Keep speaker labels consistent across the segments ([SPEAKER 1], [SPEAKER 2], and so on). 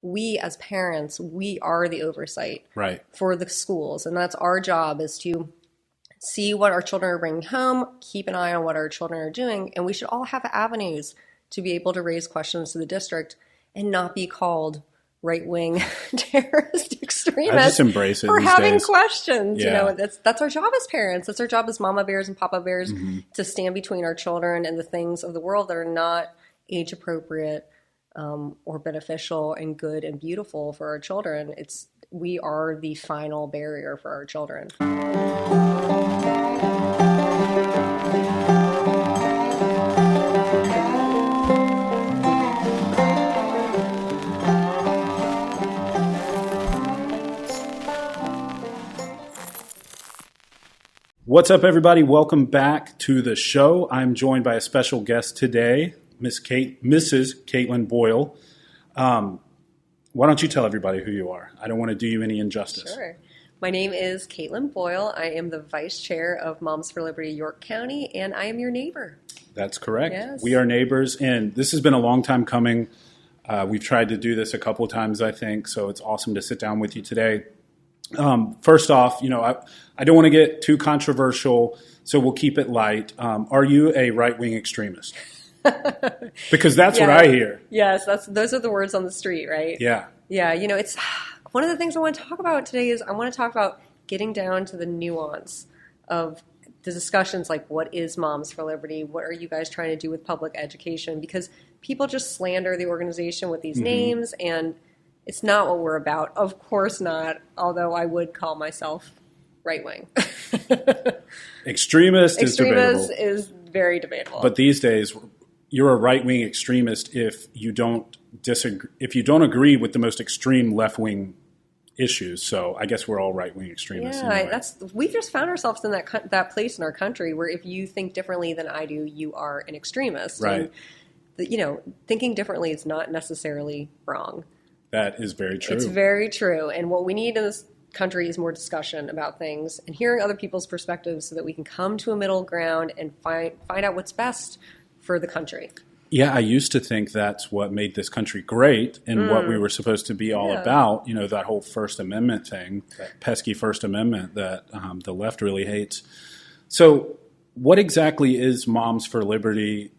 [SPEAKER 1] we as parents, we are the oversight
[SPEAKER 2] Right.
[SPEAKER 1] for the schools. And that's our job, is to see what our children are bringing home, keep an eye on what our children are doing. And we should all have avenues to be able to raise questions to the district and not be called right-wing terrorist extremists.
[SPEAKER 2] I just embrace it
[SPEAKER 1] for
[SPEAKER 2] these
[SPEAKER 1] having
[SPEAKER 2] days.
[SPEAKER 1] questions.
[SPEAKER 2] Yeah.
[SPEAKER 1] That's our job as parents. That's our job as mama bears and papa bears, to stand between our children and the things of the world that are not age appropriate or beneficial and good and beautiful for our children. We are the final barrier for our children.
[SPEAKER 2] What's up, everybody? Welcome back to the show. I'm joined by a special guest today, Mrs. Caitlin Boyle. Why don't you tell everybody who you are? I don't want to do you any injustice.
[SPEAKER 1] Sure. My name is Caitlin Boyle. I am the Vice Chair of Moms for Liberty, York County, and I am your neighbor.
[SPEAKER 2] That's correct.
[SPEAKER 1] Yes.
[SPEAKER 2] We are neighbors, and this has been a long time coming. We've tried to do this a couple of times, I think, so it's awesome to sit down with you today. First off, I don't want to get too controversial, so we'll keep it light. Are you a right-wing extremist? Because that's what I hear.
[SPEAKER 1] Yes, those are the words on the street, right?
[SPEAKER 2] Yeah.
[SPEAKER 1] Yeah, it's one of the things I want to talk about today is I want to talk about getting down to the nuance of the discussions, like what is Moms for Liberty? What are you guys trying to do with public education? Because people just slander the organization with these names, and it's not what we're about. Of course not, although I would call myself right-wing.
[SPEAKER 2] Extremist is debatable.
[SPEAKER 1] Extremist is very debatable.
[SPEAKER 2] But these days, you're a right-wing extremist if you don't agree with the most extreme left-wing issues. So I guess we're all right-wing extremists.
[SPEAKER 1] Yeah,
[SPEAKER 2] anyway.
[SPEAKER 1] we've just found ourselves in that place in our country where if you think differently than I do, you are an extremist.
[SPEAKER 2] Right.
[SPEAKER 1] And, thinking differently is not necessarily wrong.
[SPEAKER 2] That is very true.
[SPEAKER 1] It's very true. And what we need in this country is more discussion about things and hearing other people's perspectives so that we can come to a middle ground and find out what's best for the country.
[SPEAKER 2] Yeah, I used to think that's what made this country great and what we were supposed to be all about. That whole First Amendment thing, that pesky First Amendment that the left really hates. So what exactly is Moms for Liberty?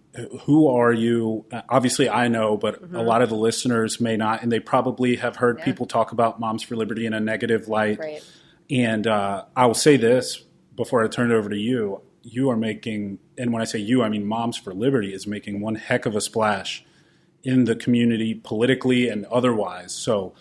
[SPEAKER 2] Who are you? Obviously, I know, but a lot of the listeners may not, and they probably have heard people talk about Moms for Liberty in a negative light.
[SPEAKER 1] Right.
[SPEAKER 2] And I will say this before I turn it over to you. You are making, and when I say you, I mean Moms for Liberty is making one heck of a splash in the community politically and otherwise. So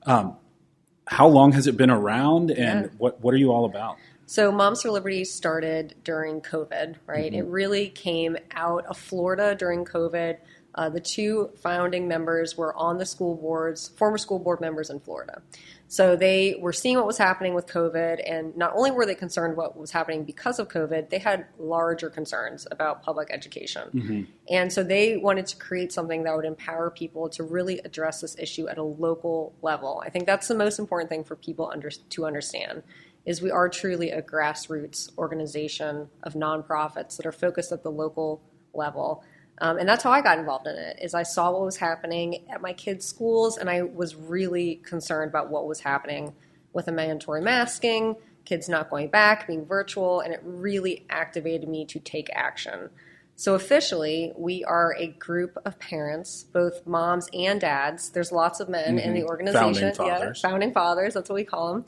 [SPEAKER 2] how long has it been around, and what are you all about?
[SPEAKER 1] So Moms for Liberty started during COVID, right? It really came out of Florida during COVID. The two founding members were on the school boards, former school board members in Florida. So they were seeing what was happening with COVID, and not only were they concerned what was happening because of COVID, they had larger concerns about public education. And so they wanted to create something that would empower people to really address this issue at a local level. I think that's the most important thing for people to understand. Is we are truly a grassroots organization of nonprofits that are focused at the local level. And that's how I got involved in it, is I saw what was happening at my kids' schools, and I was really concerned about what was happening with the mandatory masking, kids not going back, being virtual, and it really activated me to take action. So officially, we are a group of parents, both moms and dads. There's lots of men in the organization. Founding fathers, that's what we call them.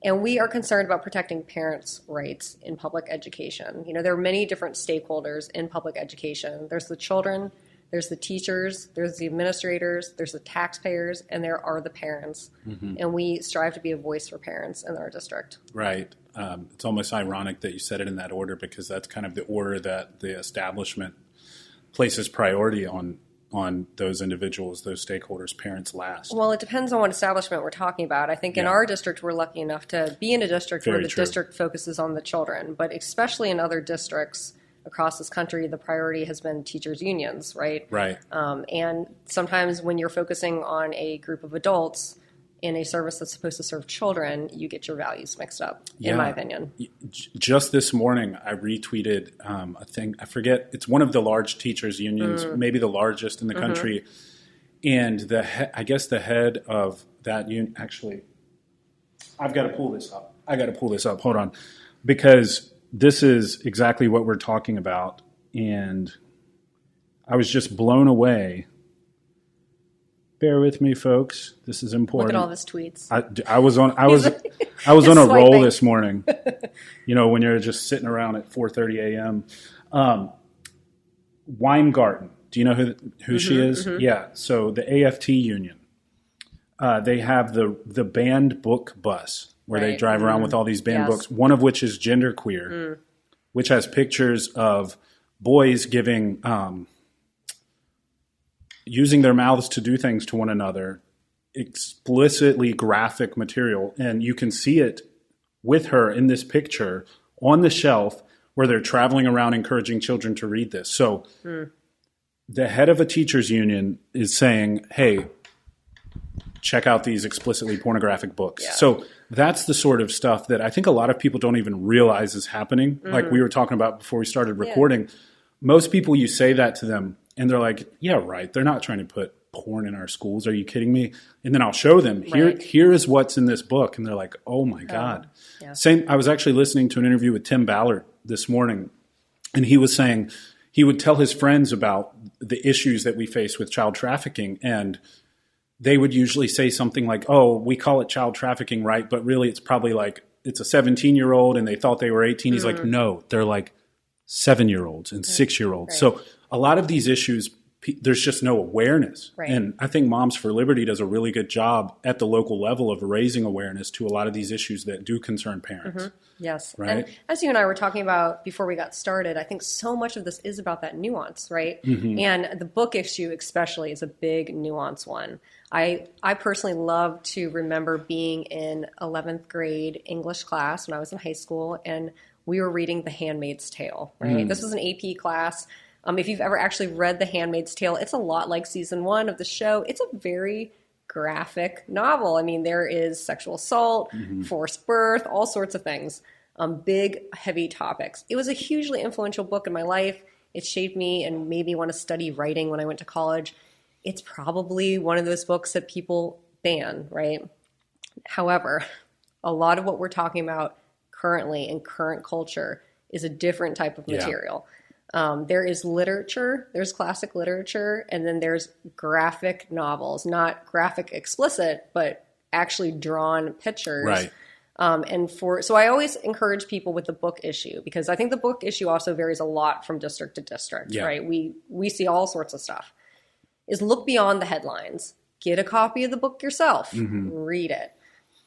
[SPEAKER 1] And we are concerned about protecting parents' rights in public education. There are many different stakeholders in public education. There's the children, there's the teachers, there's the administrators, there's the taxpayers, and there are the parents. And we strive to be a voice for parents in our district.
[SPEAKER 2] Right. It's almost ironic that you said it in that order, because that's kind of the order that the establishment places priority on those individuals, those stakeholders, parents last.
[SPEAKER 1] Well, it depends on what establishment we're talking about. I think in our district, we're lucky enough to be in a district where the district focuses on the children. But especially in other districts across this country, the priority has been teachers' unions, right?
[SPEAKER 2] Right.
[SPEAKER 1] And sometimes when you're focusing on a group of adults in a service that's supposed to serve children, you get your values mixed up, in my opinion.
[SPEAKER 2] Just this morning, I retweeted a thing. I forget. It's one of the large teachers' unions, maybe the largest in the country. And I guess the head of that union, actually, I've got to pull this up. Hold on. Because this is exactly what we're talking about. And I was just blown away. Bear with me, folks. This is important.
[SPEAKER 1] Look at all his tweets.
[SPEAKER 2] I was on a roll this morning. When you're just sitting around at 4:30 a.m. Weingarten. Do you know who she is? Mm-hmm. Yeah. So the AFT Union. They have the banned book bus where they drive around with all these banned books. One of which is Genderqueer, which has pictures of boys giving. Using their mouths to do things to one another, explicitly graphic material. And you can see it with her in this picture on the shelf where they're traveling around encouraging children to read this. So the head of a teachers union is saying, hey, check out these explicitly pornographic books. Yeah. So that's the sort of stuff that I think a lot of people don't even realize is happening. Like we were talking about before we started recording. Yeah. Most people, you say that to them, and they're like, yeah, right. They're not trying to put porn in our schools. Are you kidding me? And then I'll show them, here is what's in this book. And they're like, oh my God. Yeah. I was actually listening to an interview with Tim Ballard this morning, and he was saying he would tell his friends about the issues that we face with child trafficking. And they would usually say something like, oh, we call it child trafficking, right? But really it's probably like it's a 17-year-old and they thought they were 18. He's like, no, they're like 7-year-olds and 6-year-olds. Right. So a lot of these issues, there's just no awareness. Right. And I think Moms for Liberty does a really good job at the local level of raising awareness to a lot of these issues that do concern parents. Mm-hmm.
[SPEAKER 1] Yes.
[SPEAKER 2] Right?
[SPEAKER 1] And as you and I were talking about before we got started, I think so much of this is about that nuance, right? Mm-hmm. And the book issue especially is a big nuance one. I personally love to remember being in 11th grade English class when I was in high school, and we were reading The Handmaid's Tale, right? This was an AP class. If you've ever actually read The Handmaid's Tale, it's a lot like season 1 of the show. It's a very graphic novel. I mean, there is sexual assault, forced birth, all sorts of things. Big, heavy topics. It was a hugely influential book in my life. It shaped me and made me want to study writing when I went to college. It's probably one of those books that people ban, right? However, a lot of what we're talking about currently in current culture is a different type of material. There is literature, there's classic literature, and then there's graphic novels, not graphic explicit, but actually drawn pictures. Right. So I always encourage people with the book issue, because I think the book issue also varies a lot from district to district, right? We see all sorts of stuff. Is look beyond the headlines. Get a copy of the book yourself. Read it.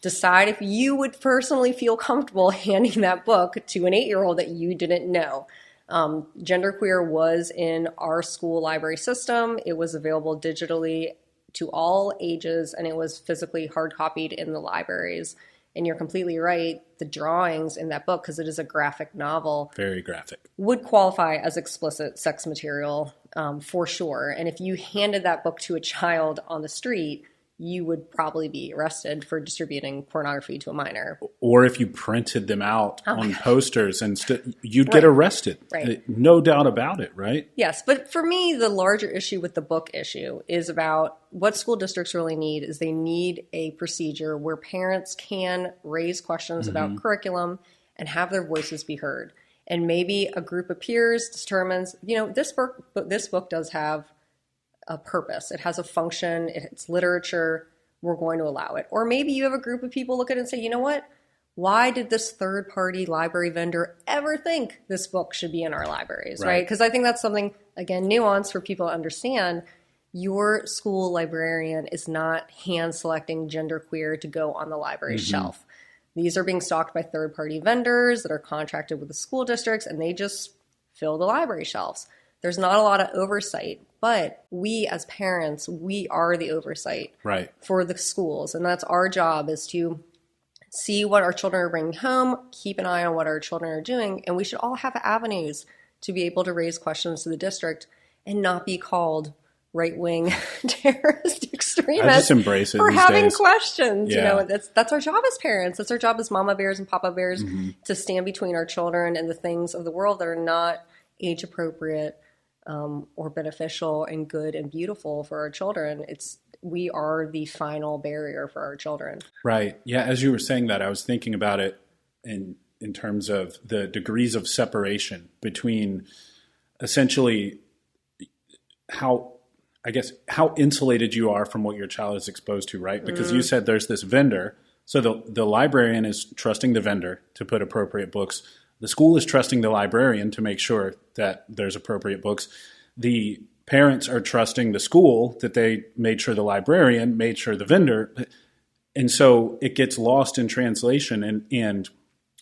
[SPEAKER 1] Decide if you would personally feel comfortable handing that book to an 8-year-old that you didn't know. Genderqueer was in our school library system. It was available digitally to all ages, and it was physically hard copied in the libraries. And you're completely right. The drawings in that book, because it is a graphic novel,
[SPEAKER 2] very graphic,
[SPEAKER 1] would qualify as explicit sex material for sure. And if you handed that book to a child on the street, you would probably be arrested for distributing pornography to a minor.
[SPEAKER 2] Or if you printed them out on posters, and you'd get arrested. Right. No doubt about it, right?
[SPEAKER 1] Yes. But for me, the larger issue with the book issue is about what school districts really need is they need a procedure where parents can raise questions about curriculum and have their voices be heard. And maybe a group of peers determines, this book does have a purpose. It has a function. It's literature. We're going to allow it. Or maybe you have a group of people look at it and say, you know what? Why did this third-party library vendor ever think this book should be in our libraries, right? Because I think that's something, again, nuanced for people to understand. Your school librarian is not hand-selecting genderqueer to go on the library shelf. These are being stocked by third-party vendors that are contracted with the school districts, and they just fill the library shelves. There's not a lot of oversight, but we as parents, we are the oversight for the schools. And that's our job, is to see what our children are bringing home, keep an eye on what our children are doing, and we should all have avenues to be able to raise questions to the district and not be called right-wing terrorist extremists.
[SPEAKER 2] I just embrace it
[SPEAKER 1] for
[SPEAKER 2] these
[SPEAKER 1] having
[SPEAKER 2] days.
[SPEAKER 1] Questions. That's our job as parents. That's our job as mama bears and papa bears, to stand between our children and the things of the world that are not age appropriate or beneficial and good and beautiful for our children. We are the final barrier for our children.
[SPEAKER 2] Right. Yeah. As you were saying that, I was thinking about it in terms of the degrees of separation between essentially how insulated you are from what your child is exposed to, right? Because you said there's this vendor. So the librarian is trusting the vendor to put appropriate books. The school is trusting the librarian to make sure that there's appropriate books. The parents are trusting the school that they made sure the librarian made sure the vendor. And so it gets lost in translation. And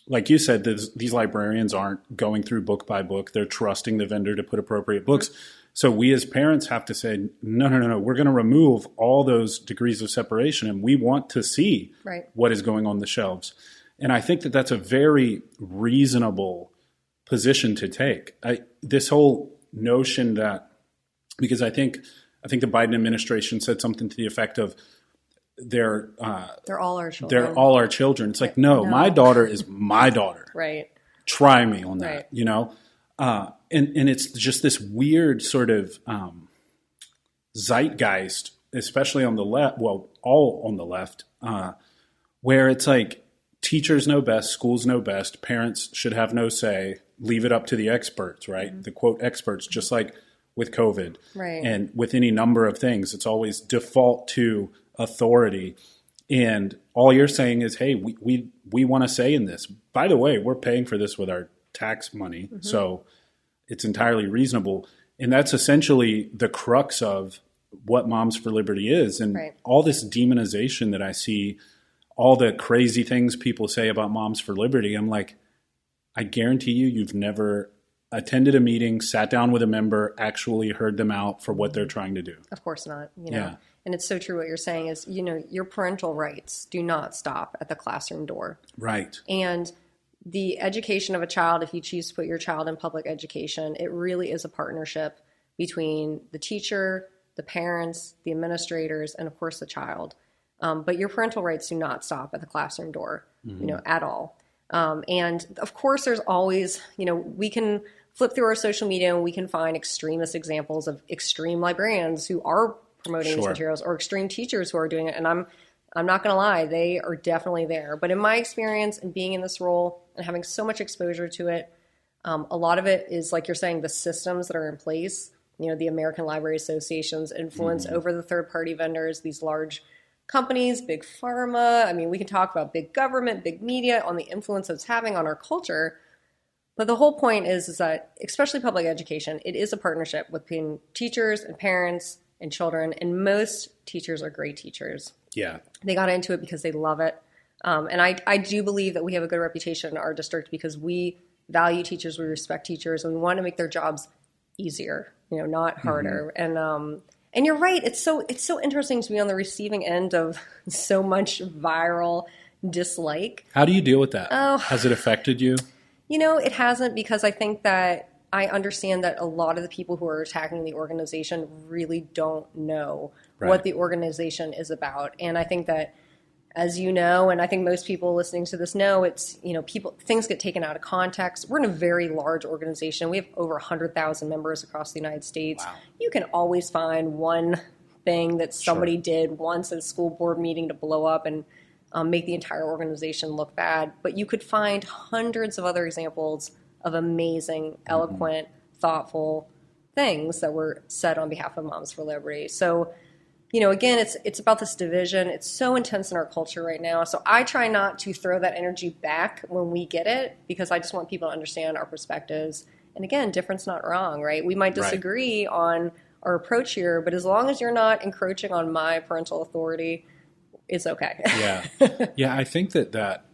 [SPEAKER 2] like you said, these librarians aren't going through book by book. They're trusting the vendor to put appropriate books. So we as parents have to say, no, we're going to remove all those degrees of separation, and we want to see what is going on the shelves. And I think that that's a very reasonable position to take. This whole notion that, because I think the Biden administration said something to the effect of they're
[SPEAKER 1] all our children.
[SPEAKER 2] They're all our children. It's like, no, my daughter is my daughter.
[SPEAKER 1] Right.
[SPEAKER 2] Try me on that, you know? And it's just this weird sort of zeitgeist, especially on the left, well, all on the left, where it's like teachers know best, schools know best, parents should have no say, leave it up to the experts, right? The quote experts, just like with COVID.
[SPEAKER 1] Right.
[SPEAKER 2] And with any number of things, it's always default to authority. And all you're saying is, hey, we want to say in this. By the way, we're paying for this with our tax money, so it's entirely reasonable. And that's essentially the crux of what Moms for Liberty is. And all this demonization that I see, all the crazy things people say about Moms for Liberty, I'm like, I guarantee you've never attended a meeting, sat down with a member, actually heard them out for what they're trying to do.
[SPEAKER 1] Of course not. You know? And it's so true what you're saying is, you know, your parental rights do not stop at the classroom door.
[SPEAKER 2] Right.
[SPEAKER 1] And the education of a child, if you choose to put your child in public education, it really is a partnership between the teacher, the parents, the administrators, and of course the child. But your parental rights do not stop at the classroom door, you know, at all. And of course there's always, you know, we can flip through our social media and we can find extremist examples of extreme librarians who are promoting these materials, or extreme teachers who are doing it. And I'm not going to lie, they are definitely there. But in my experience and being in this role and having so much exposure to it, a lot of it is, like you're saying, the systems that are in place, you know, the American Library Association's influence over the third-party vendors, these large companies, Big Pharma. I mean, we can talk about big government, big media, on the influence it's having on our culture. But the whole point is that, especially public education, it is a partnership between teachers and parents and children. And most teachers are great teachers.
[SPEAKER 2] Yeah.
[SPEAKER 1] They got into it because they love it. And I do believe that we have a good reputation in our district because we value teachers, we respect teachers, and we want to make their jobs easier, you know, not harder. And you're right. It's so interesting to be on the receiving end of so much viral dislike.
[SPEAKER 2] How do you deal with that? Has it affected you?
[SPEAKER 1] You know, it hasn't, because I think that I understand that a lot of the people who are attacking the organization really don't know what the organization is about. And I think that, as you know, and I think most people listening to this know, it's, you know, things get taken out of context. We're in a very large organization. We have over 100,000 members across the United States.
[SPEAKER 2] Wow.
[SPEAKER 1] You can always find one thing that somebody did once at a school board meeting to blow up and make the entire organization look bad. But you could find hundreds of other examples of amazing, eloquent, thoughtful things that were said on behalf of Moms for Liberty. So, you know, again, it's about this division. It's so intense in our culture right now. So I try not to throw that energy back when we get it, because I just want people to understand our perspectives. And again, difference not wrong, right? We might disagree on our approach here, but as long as you're not encroaching on my parental authority, it's okay.
[SPEAKER 2] Yeah, I think that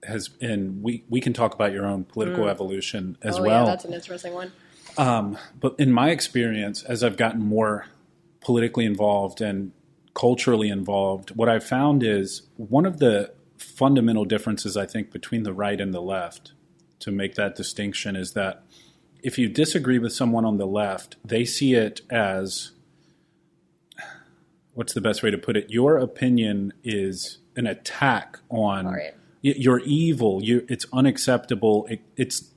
[SPEAKER 2] has, and we can talk about your own political evolution as well.
[SPEAKER 1] Yeah, that's an interesting one.
[SPEAKER 2] But in my experience, as I've gotten more politically involved and culturally involved, what I've found is one of the fundamental differences, I think, between the right and the left, to make that distinction, is that if you disagree with someone on the left, they see it as, what's the best way to put it? Your opinion is an attack on, you're evil, it's unacceptable, it's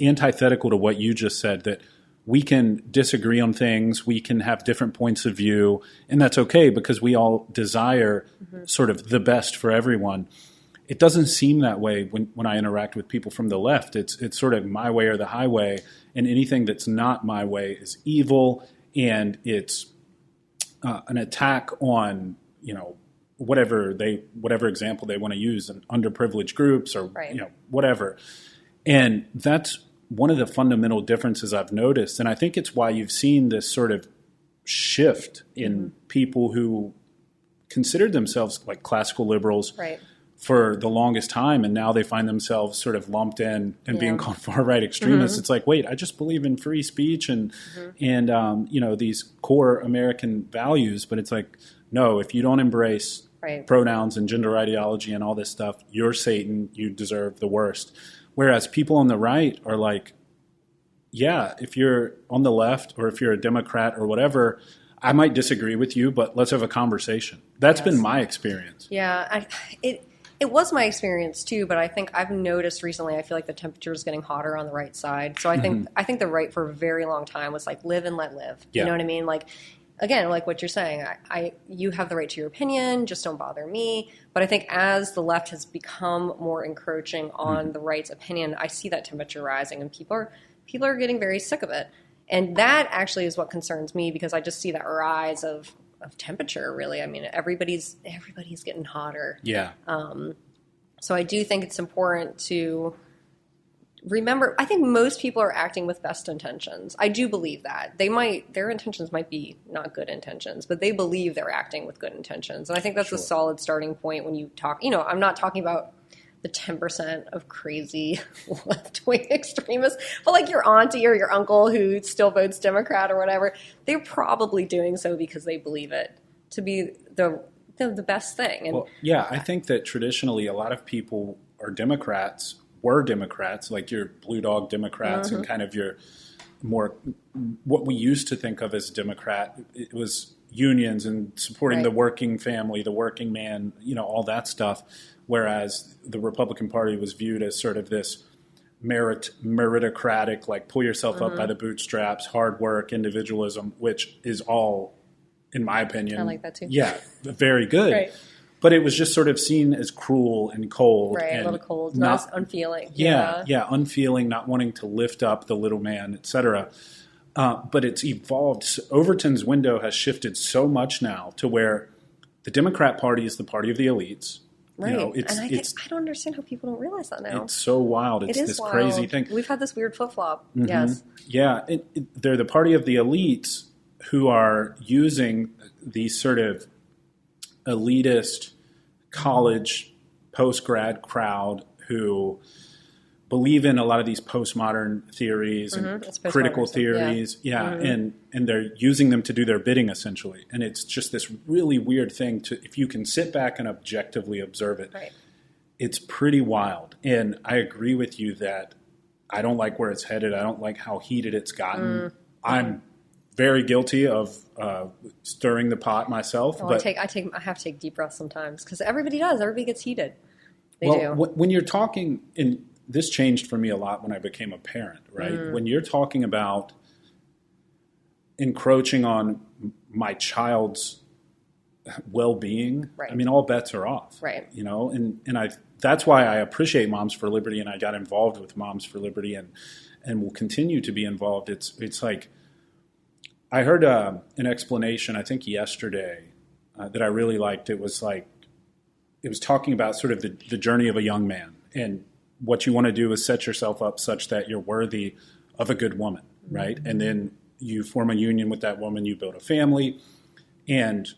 [SPEAKER 2] antithetical to what you just said, that we can disagree on things, we can have different points of view, and that's okay because we all desire sort of the best for everyone. It doesn't seem that way when I interact with people from the left. It's sort of my way or the highway, and anything that's not my way is evil, and it's an attack on, whatever example they want to use, and underprivileged groups or whatever. And that's one of the fundamental differences I've noticed, and I think it's why you've seen this sort of shift in people who considered themselves like classical liberals for the longest time, and now they find themselves sort of lumped in and being called far-right extremists. It's like, wait, I just believe in free speech and these core American values, but it's like, no, if you don't embrace pronouns and gender ideology and all this stuff, you're Satan, you deserve the worst. Whereas people on the right are like, yeah, if you're on the left or if you're a Democrat or whatever, I might disagree with you, but let's have a conversation. That's been my experience.
[SPEAKER 1] Yeah, it was my experience too, but I think I've noticed recently, I feel like the temperature is getting hotter on the right side. So I think the right for a very long time was like live and let live. You know what I mean? Like, again, like what you're saying, you have the right to your opinion, just don't bother me. But I think as the left has become more encroaching on the right's opinion, I see that temperature rising, and people are getting very sick of it. And that actually is what concerns me, because I just see that rise of temperature, really. I mean, everybody's getting hotter. Yeah. So I do think it's important to remember, I think most people are acting with best intentions. I do believe that. Their intentions might be not good intentions, but they believe they're acting with good intentions. And I think that's a solid starting point when you talk, I'm not talking about the 10% of crazy left-wing extremists, but like your auntie or your uncle who still votes Democrat or whatever, they're probably doing so because they believe it to be the best thing. And
[SPEAKER 2] I think that traditionally a lot of people were Democrats, like your blue dog Democrats and kind of your more what we used to think of as Democrat. It was unions and supporting the working family, the working man, all that stuff. Whereas the Republican Party was viewed as sort of this meritocratic, like pull yourself up by the bootstraps, hard work, individualism, which is all, in my opinion,
[SPEAKER 1] I like that too.
[SPEAKER 2] Yeah, very good. But it was just sort of seen as cruel and cold.
[SPEAKER 1] Right,
[SPEAKER 2] and
[SPEAKER 1] a little cold, not unfeeling.
[SPEAKER 2] Yeah, unfeeling, not wanting to lift up the little man, etc. But it's evolved. Overton's window has shifted so much now to where the Democrat Party is the party of the elites.
[SPEAKER 1] Right. I don't understand how people don't realize that now.
[SPEAKER 2] It's so wild. It's this wild. Crazy thing.
[SPEAKER 1] We've had this weird flip-flop. Yes.
[SPEAKER 2] Yeah, they're the party of the elites who are using these sort of elitist college post-grad crowd who believe in a lot of these postmodern theories and critical theories. And they're using them to do their bidding, essentially. And it's just this really weird thing if you can sit back and objectively observe it. Right. It's pretty wild. And I agree with you that I don't like where it's headed. I don't like how heated it's gotten. I'm very guilty of stirring the pot myself.
[SPEAKER 1] Well, but I have to take deep breaths sometimes because everybody does. Everybody gets heated. They do.
[SPEAKER 2] When you're talking, and this changed for me a lot when I became a parent, right? When you're talking about encroaching on my child's well-being, I mean, all bets are off. Right. And that's why I appreciate Moms for Liberty, and I got involved with Moms for Liberty and will continue to be involved. It's like, I heard an explanation, I think yesterday, that I really liked. It was talking about sort of the journey of a young man. And what you want to do is set yourself up such that you're worthy of a good woman, right? And then you form a union with that woman, you build a family. And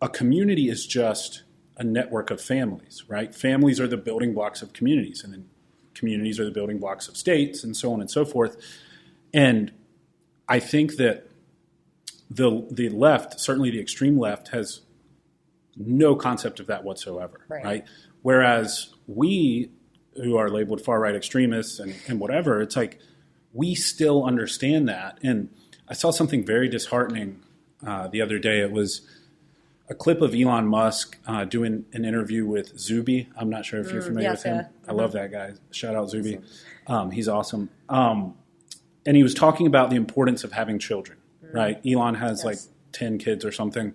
[SPEAKER 2] a community is just a network of families, right? Families are the building blocks of communities. And then communities are the building blocks of states and so on and so forth. And I think that the left, certainly the extreme left, has no concept of that whatsoever, right? Whereas we, who are labeled far-right extremists and whatever, it's like we still understand that. And I saw something very disheartening the other day. It was a clip of Elon Musk doing an interview with Zuby. I'm not sure if you're familiar with him. I love that guy. Shout out Zuby. Awesome. He's awesome. And he was talking about the importance of having children, right? Elon has like 10 kids or something.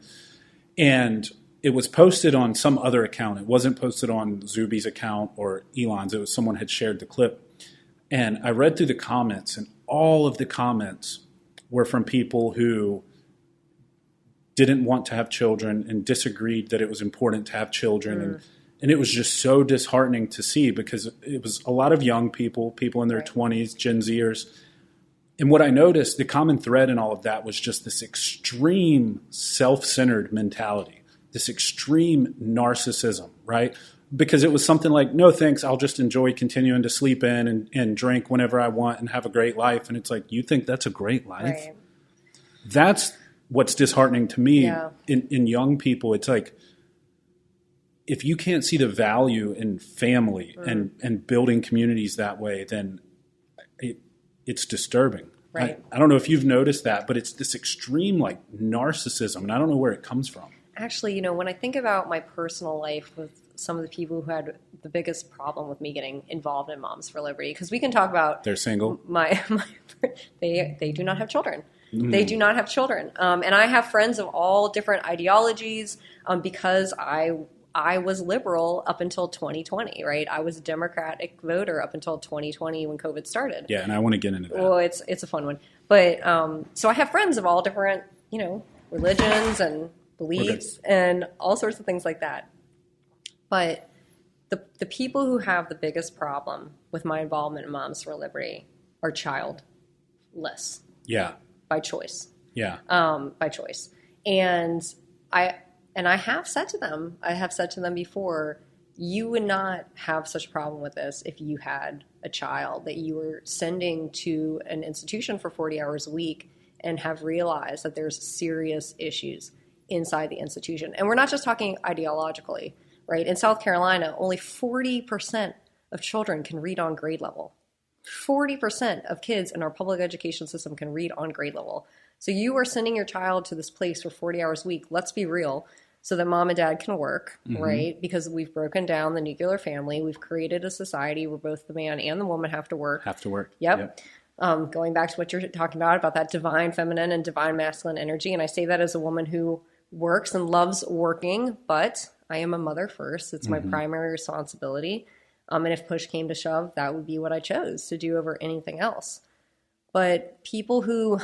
[SPEAKER 2] And it was posted on some other account. It wasn't posted on Zuby's account or Elon's. It was someone had shared the clip. And I read through the comments, and all of the comments were from people who didn't want to have children and disagreed that it was important to have children. And it was just so disheartening to see, because it was a lot of young people, people in their 20s, Gen Zers. And what I noticed, the common thread in all of that was just this extreme self-centered mentality, this extreme narcissism, right? Because it was something like, no thanks, I'll just enjoy continuing to sleep in and drink whenever I want and have a great life. And it's like, you think that's a great life?
[SPEAKER 1] Right.
[SPEAKER 2] That's what's disheartening to me in young people. It's like, if you can't see the value in family and building communities that way, then it's disturbing.
[SPEAKER 1] Right.
[SPEAKER 2] I don't know if you've noticed that, but it's this extreme like narcissism, and I don't know where it comes from.
[SPEAKER 1] Actually, you know, when I think about my personal life with some of the people who had the biggest problem with me getting involved in Moms for Liberty, because we can talk about
[SPEAKER 2] they're single.
[SPEAKER 1] They do not have children. They do not have children, and I have friends of all different ideologies because I was liberal up until 2020, right? I was a Democratic voter up until 2020 when COVID started.
[SPEAKER 2] Yeah, and I want to get into that.
[SPEAKER 1] Well, it's a fun one. But so I have friends of all different, you know, religions and beliefs and all sorts of things like that. But the people who have the biggest problem with my involvement in Moms for Liberty are childless.
[SPEAKER 2] Yeah.
[SPEAKER 1] By choice.
[SPEAKER 2] Yeah.
[SPEAKER 1] By choice. And I have said to them before, you would not have such a problem with this if you had a child that you were sending to an institution for 40 hours a week and have realized that there's serious issues inside the institution. And we're not just talking ideologically, right? In South Carolina, only 40% of children can read on grade level. 40% of kids in our public education system can read on grade level. So you are sending your child to this place for 40 hours a week, let's be real, so that mom and dad can work, right? Because we've broken down the nuclear family. We've created a society where both the man and the woman have to work. Yep. Going back to what you're talking about that divine feminine and divine masculine energy. And I say that as a woman who works and loves working, but I am a mother first. It's my primary responsibility. And if push came to shove, that would be what I chose to do over anything else. But people who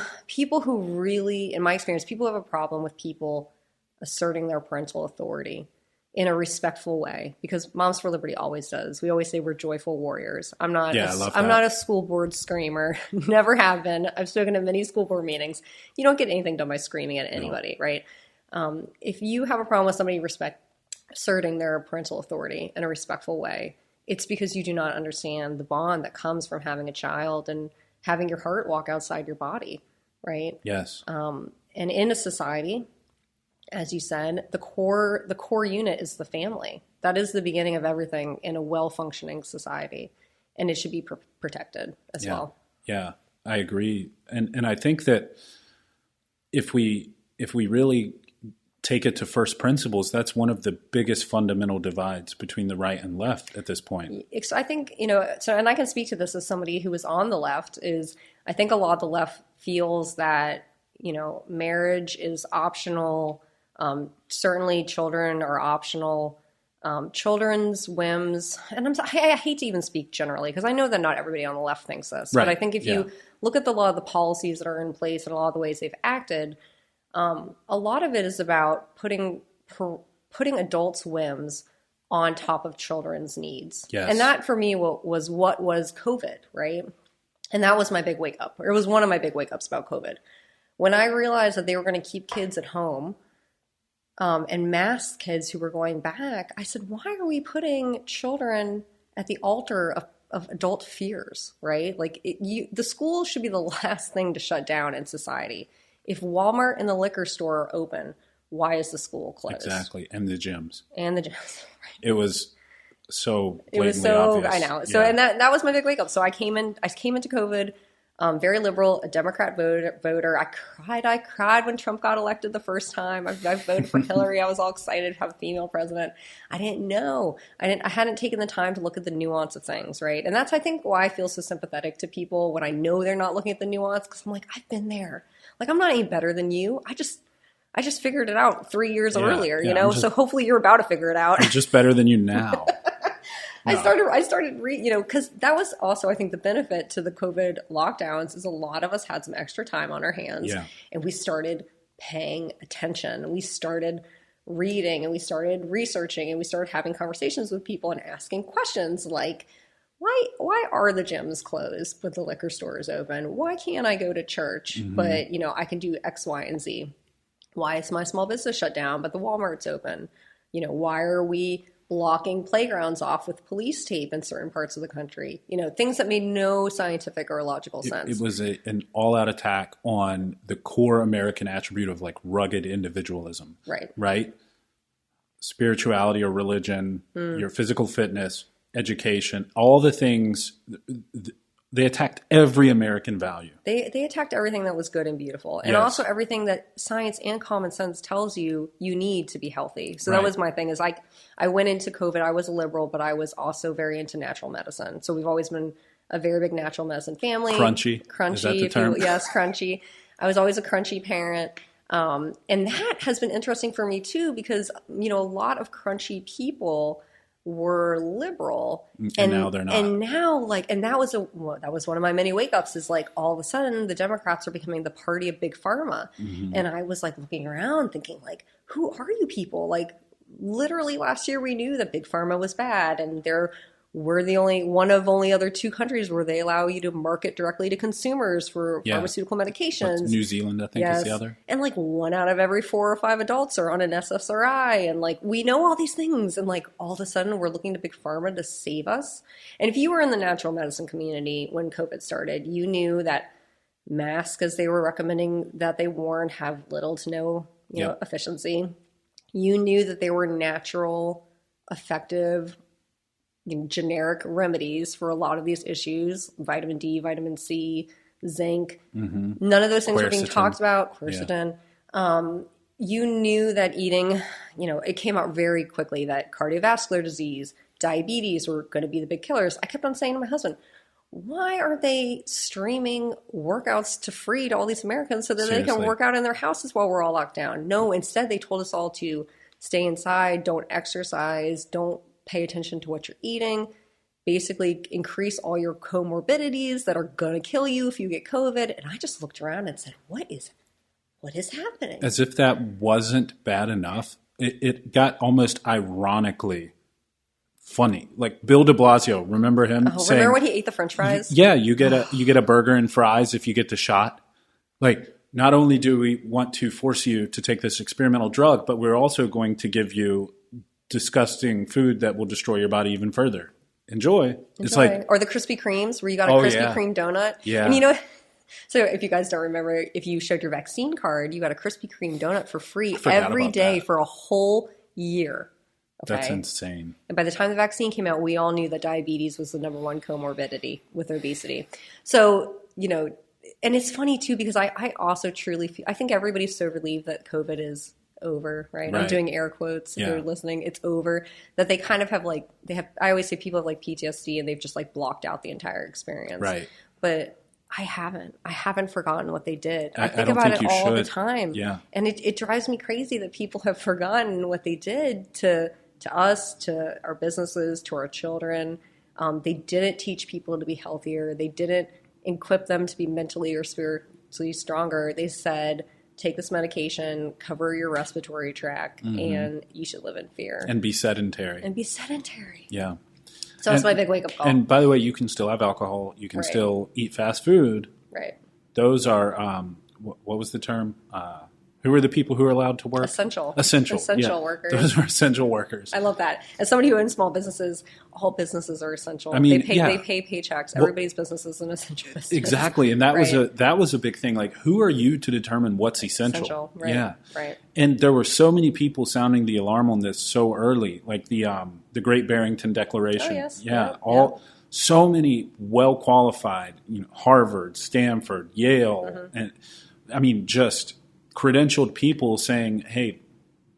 [SPEAKER 1] really, in my experience, people have a problem with people asserting their parental authority in a respectful way, because Moms for Liberty always does. We always say we're joyful warriors. I'm not a school board screamer. Never have been. I've spoken at many school board meetings. You don't get anything done by screaming at anybody, right? If you have a problem with somebody asserting their parental authority in a respectful way, it's because you do not understand the bond that comes from having a child and having your heart walk outside your body, right?
[SPEAKER 2] Yes.
[SPEAKER 1] And in a society, as you said, the core unit is the family. That is the beginning of everything in a well-functioning society, and it should be protected as well.
[SPEAKER 2] Yeah, I agree, and I think that if we really take it to first principles, that's one of the biggest fundamental divides between the right and left at this point. So
[SPEAKER 1] I think, and I can speak to this as somebody who was on the left, is I think a lot of the left feels that, marriage is optional. Certainly children are optional. Children's whims, and I hate to even speak generally, because I know that not everybody on the left thinks this,
[SPEAKER 2] right.
[SPEAKER 1] But I think if you look at a lot of the policies that are in place and a lot of the ways they've acted, a lot of it is about putting adults' whims on top of children's needs.
[SPEAKER 2] Yes.
[SPEAKER 1] And that for me was what was COVID, right? And that was my big wake up. Or it was one of my big wake ups about COVID. When I realized that they were going to keep kids at home and mask kids who were going back, I said, why are we putting children at the altar of adult fears, right? Like the school should be the last thing to shut down in society. If Walmart and the liquor store are open, why is the school closed?
[SPEAKER 2] Exactly, and the gyms.
[SPEAKER 1] Right.
[SPEAKER 2] It was so blatantly obvious.
[SPEAKER 1] I know. So and that was my big wake up. So I came into COVID. Very liberal, a Democrat voter. I cried when Trump got elected the first time. I voted for Hillary. I was all excited to have a female president. I didn't know. I hadn't taken the time to look at the nuance of things, right? And that's, I think, why I feel so sympathetic to people when I know they're not looking at the nuance, because I'm like, I've been there. Like, I'm not any better than you. I just figured it out 3 years earlier, you know? So hopefully you're about to figure it out.
[SPEAKER 2] I'm just better than you now.
[SPEAKER 1] No. I started because that was also, I think, the benefit to the COVID lockdowns is a lot of us had some extra time on our hands, and we started paying attention. We started reading, and we started researching, and we started having conversations with people and asking questions like, why are the gyms closed but the liquor stores open? Why can't I go to church, but I can do X, Y, and Z? Why is my small business shut down but the Walmart's open? Why are we blocking playgrounds off with police tape in certain parts of the country? Things that made no scientific or logical sense.
[SPEAKER 2] It was an all-out attack on the core American attribute of like rugged individualism. Right? Spirituality or religion, your physical fitness, education, all the things. They attacked every American value.
[SPEAKER 1] They attacked everything that was good and beautiful. And also everything that science and common sense tells you need to be healthy. So that was my thing, is I went into COVID, I was a liberal, but I was also very into natural medicine. So we've always been a very big natural medicine family.
[SPEAKER 2] Crunchy. Is that the term?
[SPEAKER 1] Yes, crunchy. I was always a crunchy parent. And that has been interesting for me too, because, a lot of crunchy people were liberal,
[SPEAKER 2] and now they're not.
[SPEAKER 1] And now, and that was one of my many wake ups, is like, all of a sudden the Democrats are becoming the party of Big Pharma. And I was like looking around thinking, like, who are you people? Like, literally last year we knew that Big Pharma was bad, and we're the only other 2 countries where they allow you to market directly to consumers for pharmaceutical medications.
[SPEAKER 2] New Zealand, I think, is the other.
[SPEAKER 1] And 1 out of every 4 or 5 adults are on an SSRI. And we know all these things. And all of a sudden we're looking to Big Pharma to save us. And if you were in the natural medicine community when COVID started, you knew that masks, as they were recommending that they worn, have little to no efficiency. You knew that they were natural, effective, generic remedies for a lot of these issues: vitamin D, vitamin C, zinc. None of those things were being talked about. Quercetin. You knew that eating, it came out very quickly that cardiovascular disease, diabetes were going to be the big killers. I kept on saying to my husband, why are they streaming workouts to free to all these Americans so that they can work out in their houses while we're all locked down? No, instead they told us all to stay inside, don't exercise, don't pay attention to what you're eating, basically increase all your comorbidities that are going to kill you if you get COVID. And I just looked around and said, what is happening?
[SPEAKER 2] As if that wasn't bad enough, it got almost ironically funny. Like Bill de Blasio, remember him saying,
[SPEAKER 1] remember when he ate the French fries?
[SPEAKER 2] Yeah, you get a burger and fries if you get the shot. Not only do we want to force you to take this experimental drug, but we're also going to give you disgusting food that will destroy your body even further. Enjoy. It's
[SPEAKER 1] or the Krispy Kremes, where you got a Krispy Kreme donut.
[SPEAKER 2] Yeah.
[SPEAKER 1] And so if you guys don't remember, if you showed your vaccine card, you got a Krispy Kreme donut for free every day for a whole year. Okay?
[SPEAKER 2] That's insane.
[SPEAKER 1] And by the time the vaccine came out, we all knew that diabetes was the number one comorbidity with obesity. So, and it's funny too, because I also truly feel, I think everybody's so relieved that COVID is over, right? I'm doing air quotes if you're listening. It's over. That they kind of have I always say people have PTSD and they've just blocked out the entire experience.
[SPEAKER 2] Right.
[SPEAKER 1] But I haven't forgotten what they did. I think about it all the time.
[SPEAKER 2] Yeah.
[SPEAKER 1] And it drives me crazy that people have forgotten what they did to us, to our businesses, to our children. They didn't teach people to be healthier. They didn't equip them to be mentally or spiritually stronger. They said, take this medication, cover your respiratory tract, and you should live in fear.
[SPEAKER 2] And be sedentary.
[SPEAKER 1] So
[SPEAKER 2] Yeah.
[SPEAKER 1] that's my big wake-up call.
[SPEAKER 2] And by the way, you can still have alcohol. You can still eat fast food.
[SPEAKER 1] Right.
[SPEAKER 2] Those are, what was the term? Who are the people who are allowed to work?
[SPEAKER 1] Essential workers.
[SPEAKER 2] Those are essential workers.
[SPEAKER 1] I love that. As somebody who owns small businesses, all businesses are essential.
[SPEAKER 2] I mean,
[SPEAKER 1] they pay paychecks. Everybody's business is an essential business.
[SPEAKER 2] Exactly, and that was a big thing. Who are you to determine what's essential?
[SPEAKER 1] Right.
[SPEAKER 2] Yeah,
[SPEAKER 1] right.
[SPEAKER 2] And there were so many people sounding the alarm on this so early, like the Great Barrington Declaration.
[SPEAKER 1] Oh, yes.
[SPEAKER 2] Yeah, so many well-qualified, Harvard, Stanford, Yale, and I mean, just credentialed people saying, hey,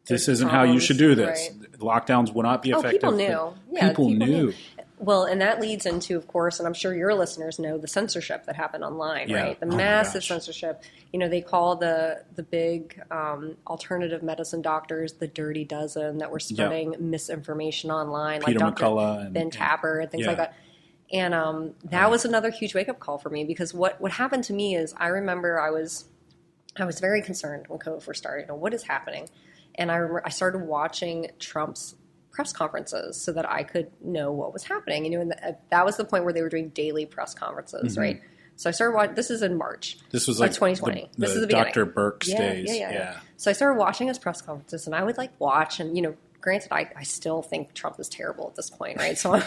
[SPEAKER 2] this isn't how you should do this. Right. Lockdowns will not be effective.
[SPEAKER 1] People knew.
[SPEAKER 2] People knew.
[SPEAKER 1] Well, and that leads into, of course, and I'm sure your listeners know, the censorship that happened online, right? The massive censorship. They call the big alternative medicine doctors the dirty dozen that were spreading misinformation online,
[SPEAKER 2] Peter
[SPEAKER 1] like Dr.
[SPEAKER 2] McCullough and
[SPEAKER 1] Ben Tapper and things like that. And that was another huge wake-up call for me, because what happened to me is, I remember I was very concerned when COVID first started. What is happening? And I remember I started watching Trump's press conferences so that I could know what was happening. And that was the point where they were doing daily press conferences, right? So I started watching. This is in March.
[SPEAKER 2] This was like
[SPEAKER 1] 2020.
[SPEAKER 2] This is the Dr. Birx days.
[SPEAKER 1] Yeah. So I started watching his press conferences, and I would watch. And granted, I still think Trump is terrible at this point, right? So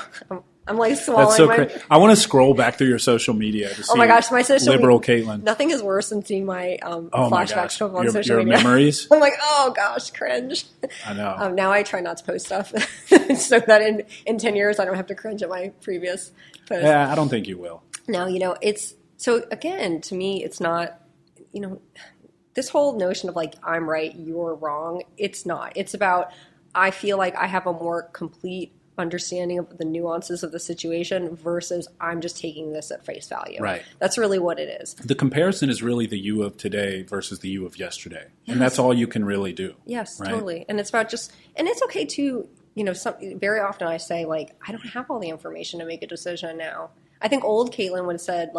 [SPEAKER 1] I'm like swallowing.
[SPEAKER 2] That's so crazy. I want to scroll back through your social media to see.
[SPEAKER 1] Oh my gosh, my social
[SPEAKER 2] liberal
[SPEAKER 1] media.
[SPEAKER 2] Caitlin.
[SPEAKER 1] Nothing is worse than seeing my flashbacks come on social
[SPEAKER 2] your
[SPEAKER 1] media.
[SPEAKER 2] Memories.
[SPEAKER 1] I'm like, oh gosh, cringe.
[SPEAKER 2] I know.
[SPEAKER 1] Now I try not to post stuff so that in 10 years I don't have to cringe at my previous post.
[SPEAKER 2] Yeah, I don't think you will.
[SPEAKER 1] No, it's so again, to me, it's not. This whole notion of I'm right, you're wrong. It's not. It's about. I feel like I have a more complete understanding of the nuances of the situation versus I'm just taking this at face value.
[SPEAKER 2] Right.
[SPEAKER 1] That's really what it is.
[SPEAKER 2] The comparison is really the you of today versus the you of yesterday. Yes. And that's all you can really do.
[SPEAKER 1] Yes,
[SPEAKER 2] right?
[SPEAKER 1] Totally. And it's about and it's okay to, very often I say, I don't have all the information to make a decision now. I think old Caitlin would have said,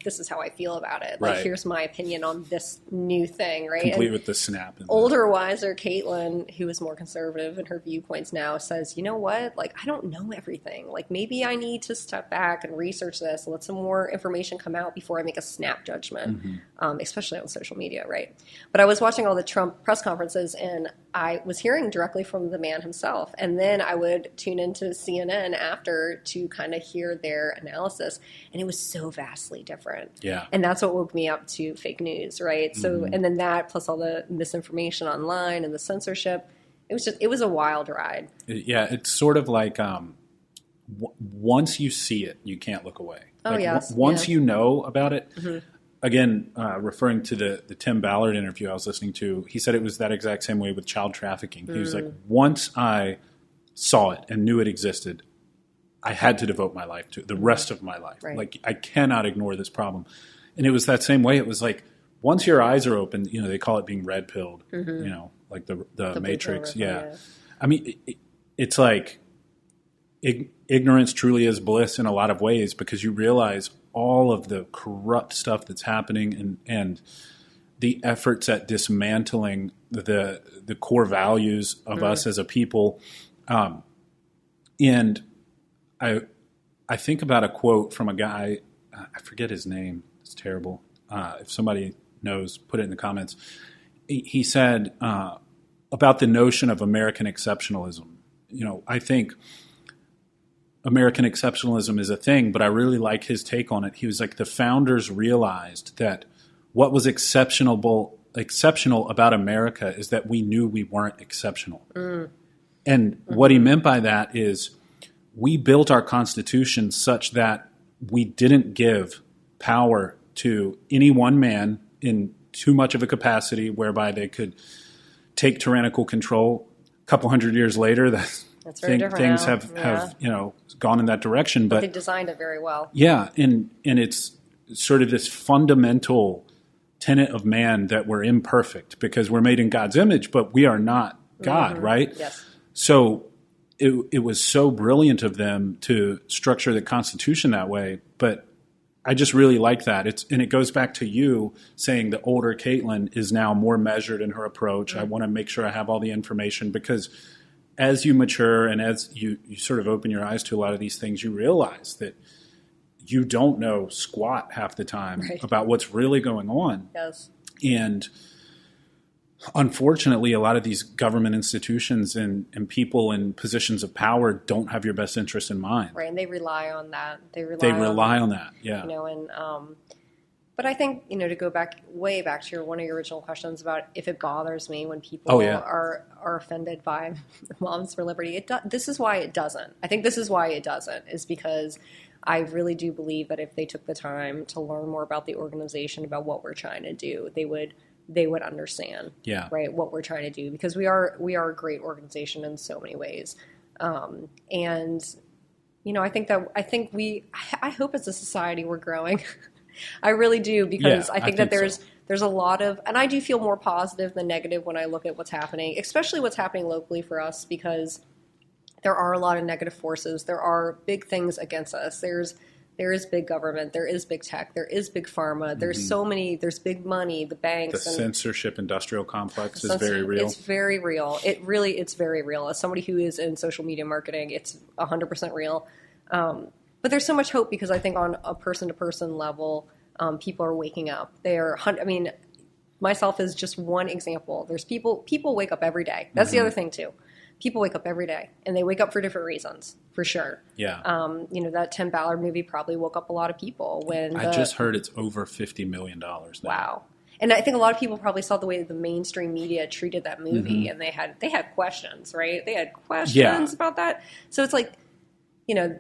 [SPEAKER 1] this is how I feel about it. Here's my opinion on this new thing, right?
[SPEAKER 2] Complete with the snap.
[SPEAKER 1] Older, wiser Caitlin, who is more conservative in her viewpoints now, says, you know what? I don't know everything. Maybe I need to step back and research this, let some more information come out before I make a snap judgment, especially on social media, right? But I was watching all the Trump press conferences, and I was hearing directly from the man himself. And then I would tune into CNN after to kind of hear their analysis. And it was so vastly different.
[SPEAKER 2] Yeah.
[SPEAKER 1] And that's what woke me up to fake news, right? So, and then that plus all the misinformation online and the censorship, it was a wild ride.
[SPEAKER 2] Yeah. It's sort of like, once you see it, you can't look away.
[SPEAKER 1] Oh, yes.
[SPEAKER 2] Once you know about it, again, referring to the Tim Ballard interview I was listening to, he said it was that exact same way with child trafficking. He was like, once I saw it and knew it existed, I had to devote my life to it, the rest of my life.
[SPEAKER 1] Right.
[SPEAKER 2] I cannot ignore this problem. And it was that same way. It was once your eyes are open, they call it being red-pilled, like the Matrix. Yeah. I mean, it's like ignorance truly is bliss in a lot of ways, because you realize all of the corrupt stuff that's happening and the efforts at dismantling the core values of us as a people. And I think about a quote from a guy, I forget his name, it's terrible. If somebody knows, put it in the comments. He said about the notion of American exceptionalism. I think American exceptionalism is a thing, but I really like his take on it. He was like, the founders realized that what was exceptional about America is that we knew we weren't exceptional. And what he meant by that is, we built our Constitution such that we didn't give power to any one man in too much of a capacity whereby they could take tyrannical control. A couple hundred years later, things have gone in that direction. But
[SPEAKER 1] they designed it very well.
[SPEAKER 2] Yeah, and it's sort of this fundamental tenet of man that we're imperfect because we're made in God's image, but we are not God, right?
[SPEAKER 1] Yes.
[SPEAKER 2] So it was so brilliant of them to structure the Constitution that way, but I just really like that. And it goes back to you saying the older Caitlin is now more measured in her approach. I want to make sure I have all the information, because as you mature and as you sort of open your eyes to a lot of these things, you realize that you don't know squat half the time about what's really going on.
[SPEAKER 1] Yes.
[SPEAKER 2] And unfortunately, a lot of these government institutions and people in positions of power don't have your best interest in mind.
[SPEAKER 1] Right, and they rely on that. They
[SPEAKER 2] rely on that, yeah.
[SPEAKER 1] But I think, to go way back to one of your original questions about if it bothers me when people are offended by Moms for Liberty. This is why it doesn't. I think this is why it doesn't, is because I really do believe that if they took the time to learn more about the organization, about what we're trying to do, they would understand, right, what we're trying to do, because we are a great organization in so many ways. And I hope as a society we're growing. I really do, because I think that there's a lot of, and I do feel more positive than negative when I look at what's happening, especially what's happening locally for us, because there are a lot of negative forces. There are big things against us. There is big government. There is big tech. There is big pharma. There's so many. There's big money. The banks.
[SPEAKER 2] The censorship industrial complex is very real.
[SPEAKER 1] It's very real. It's very real. As somebody who is in social media marketing, it's 100% real. But there's so much hope, because I think on a person-to-person level, people are waking up. Myself is just one example. There's people wake up every day. That's the other thing too. People wake up every day, and they wake up for different reasons, for sure.
[SPEAKER 2] Yeah.
[SPEAKER 1] That Tim Ballard movie probably woke up a lot of people. I
[SPEAKER 2] just heard it's over $50 million now.
[SPEAKER 1] Wow. And I think a lot of people probably saw the way that the mainstream media treated that movie, and they had questions, right? They had questions about that. So it's like,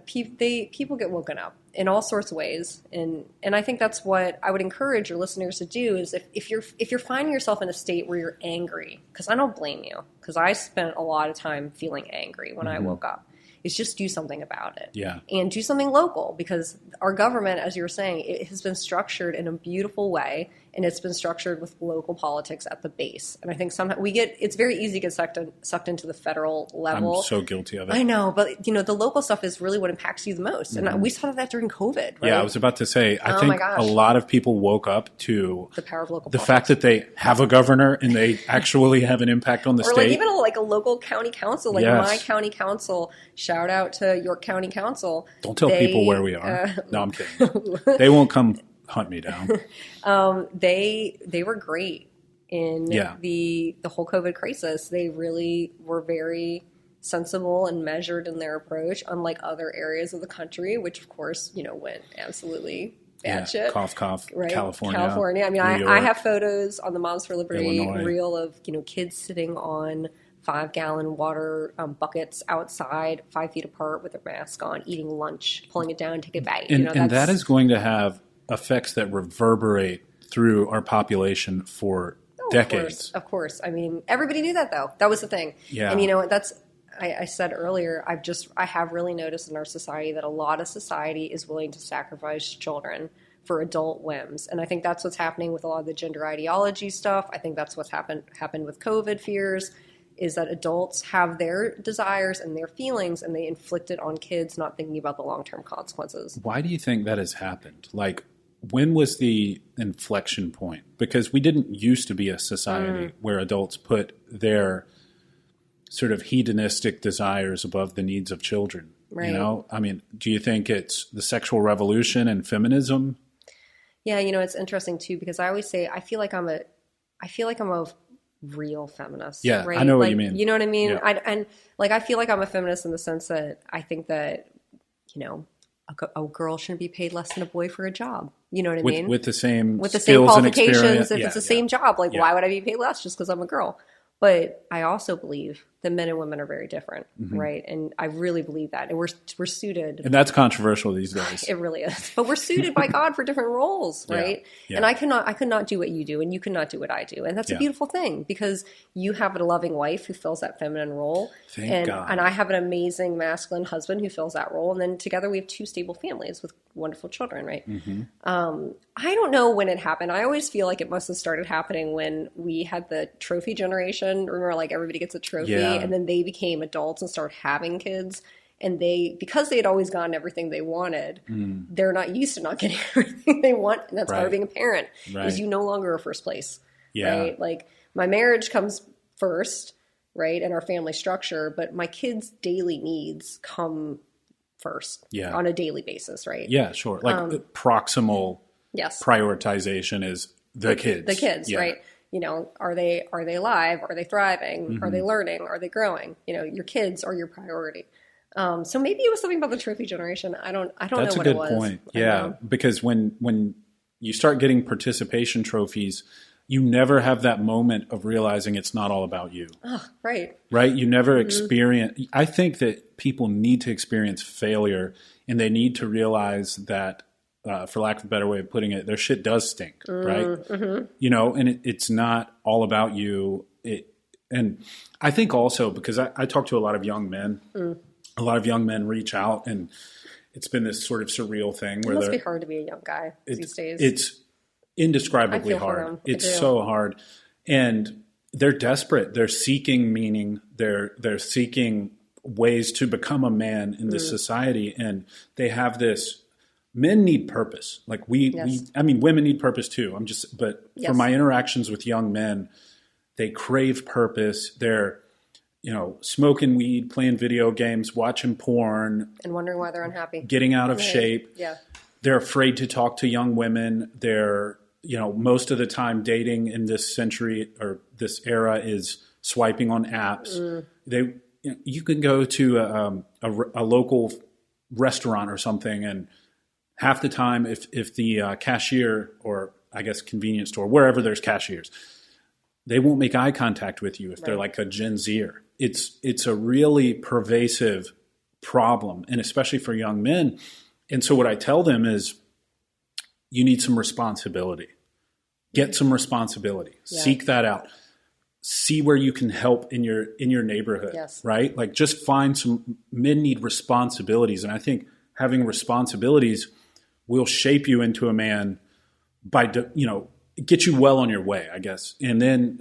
[SPEAKER 1] people get woken up in all sorts of ways, and I think that's what I would encourage your listeners to do, is if you're finding yourself in a state where you're angry, because I don't blame you, because I spent a lot of time feeling angry when I woke up, is just do something about it. Yeah. And do something local, because our government, as you were saying, it has been structured in a beautiful way, and it's been structured with local politics at the base. And I think sometimes it's very easy to get sucked into the federal level.
[SPEAKER 2] I'm so guilty of it.
[SPEAKER 1] I know, but the local stuff is really what impacts you the most. And we saw that during COVID, right?
[SPEAKER 2] Yeah, I was about to say, I think a lot of people woke up to
[SPEAKER 1] the power of local
[SPEAKER 2] politics. Fact that they have a governor and they actually have an impact on the state.
[SPEAKER 1] Or like even a local county council, my county council, shout out to York County Council.
[SPEAKER 2] Don't tell people where we are. No, I'm kidding. They won't come hunt me down.
[SPEAKER 1] They were great in the whole COVID crisis. They really were very sensible and measured in their approach, unlike other areas of the country, which of course, went absolutely batshit.
[SPEAKER 2] Cough, cough, right? California.
[SPEAKER 1] I mean, I have photos on the Moms for Liberty reel of, kids sitting on 5-gallon water buckets outside, 5 feet apart with their mask on, eating lunch, pulling it down, take a bite.
[SPEAKER 2] And that is going to have effects that reverberate through our population for decades.
[SPEAKER 1] Of course. I mean, everybody knew that, though. That was the thing. Yeah. And I said earlier, I have really noticed in our society that a lot of society is willing to sacrifice children for adult whims. And I think that's what's happening with a lot of the gender ideology stuff. I think that's what's happened with COVID fears, is that adults have their desires and their feelings, and they inflict it on kids, not thinking about the long-term consequences.
[SPEAKER 2] Why do you think that has happened? When was the inflection point? Because we didn't used to be a society where adults put their sort of hedonistic desires above the needs of children. Right. I mean, do you think it's the sexual revolution and feminism?
[SPEAKER 1] Yeah, it's interesting too, because I always say I feel like I'm a real feminist.
[SPEAKER 2] Yeah,
[SPEAKER 1] right?
[SPEAKER 2] I know what you mean.
[SPEAKER 1] You know what I mean?
[SPEAKER 2] Yeah.
[SPEAKER 1] I feel like I'm a feminist in the sense that I think that, a girl shouldn't be paid less than a boy for a job. You know what I mean?
[SPEAKER 2] With the same
[SPEAKER 1] qualifications, if it's the same job. Why would I be paid less just because I'm a girl? But I also believe that men and women are very different, right? And I really believe that. And we're suited.
[SPEAKER 2] And that's controversial these days.
[SPEAKER 1] It really is. But we're suited by God for different roles, right? Yeah. And I could not do what you do, and you could not do what I do. And that's a beautiful thing, because you have a loving wife who fills that feminine role.
[SPEAKER 2] Thank God.
[SPEAKER 1] And I have an amazing masculine husband who fills that role. And then together we have 2 stable families with wonderful children, right? I don't know when it happened. I always feel like it must have started happening when we had the trophy generation. Remember, everybody gets a trophy, and then they became adults and started having kids. And because they had always gotten everything they wanted, they're not used to not getting everything they want. And that's part of being a parent, is you no longer are first place, right? My marriage comes first, right, and our family structure, but my kids' daily needs come first on a daily basis, right?
[SPEAKER 2] Yeah, sure. Proximal prioritization is the kids.
[SPEAKER 1] The kids, right? Are they alive? Are they thriving? Are they learning? Are they growing? Your kids are your priority. So maybe it was something about the trophy generation. I don't know what it was.
[SPEAKER 2] That's a good point. Yeah, because when you start getting participation trophies, you never have that moment of realizing it's not all about you.
[SPEAKER 1] Oh, right.
[SPEAKER 2] Right? You never experience. I think that people need to experience failure, and they need to realize that, for lack of a better way of putting it, their shit does stink, right? You know, and it's not all about you. And I think also because I talk to a lot of young men, a lot of young men reach out, and it's been this sort of surreal thing where
[SPEAKER 1] it must be hard to be a young guy these days.
[SPEAKER 2] It's indescribably hard. It's so hard. And they're desperate. They're seeking meaning. They're seeking ways to become a man in this society. And they have this, men need purpose. Like I mean, women need purpose too. But for my interactions with young men, they crave purpose. They're, you know, smoking weed, playing video games, watching porn.
[SPEAKER 1] And wondering why they're unhappy.
[SPEAKER 2] Getting out of shape.
[SPEAKER 1] Yeah.
[SPEAKER 2] They're afraid to talk to young women. They're, you know, most of the time dating in this century or this era is swiping on apps. You can go to a local restaurant or something, and half the time if the cashier, or I guess convenience store, wherever there's cashiers, they won't make eye contact with you if they're like a Gen Zer. It's a really pervasive problem, and especially for young men. And so what I tell them is, you need some responsibility. Get some responsibility. Yeah. Seek that out. See where you can help in your neighborhood, right? Like, just find some. Men need responsibilities, and I think having responsibilities will shape you into a man by, you know, get you well on your way, I guess. And then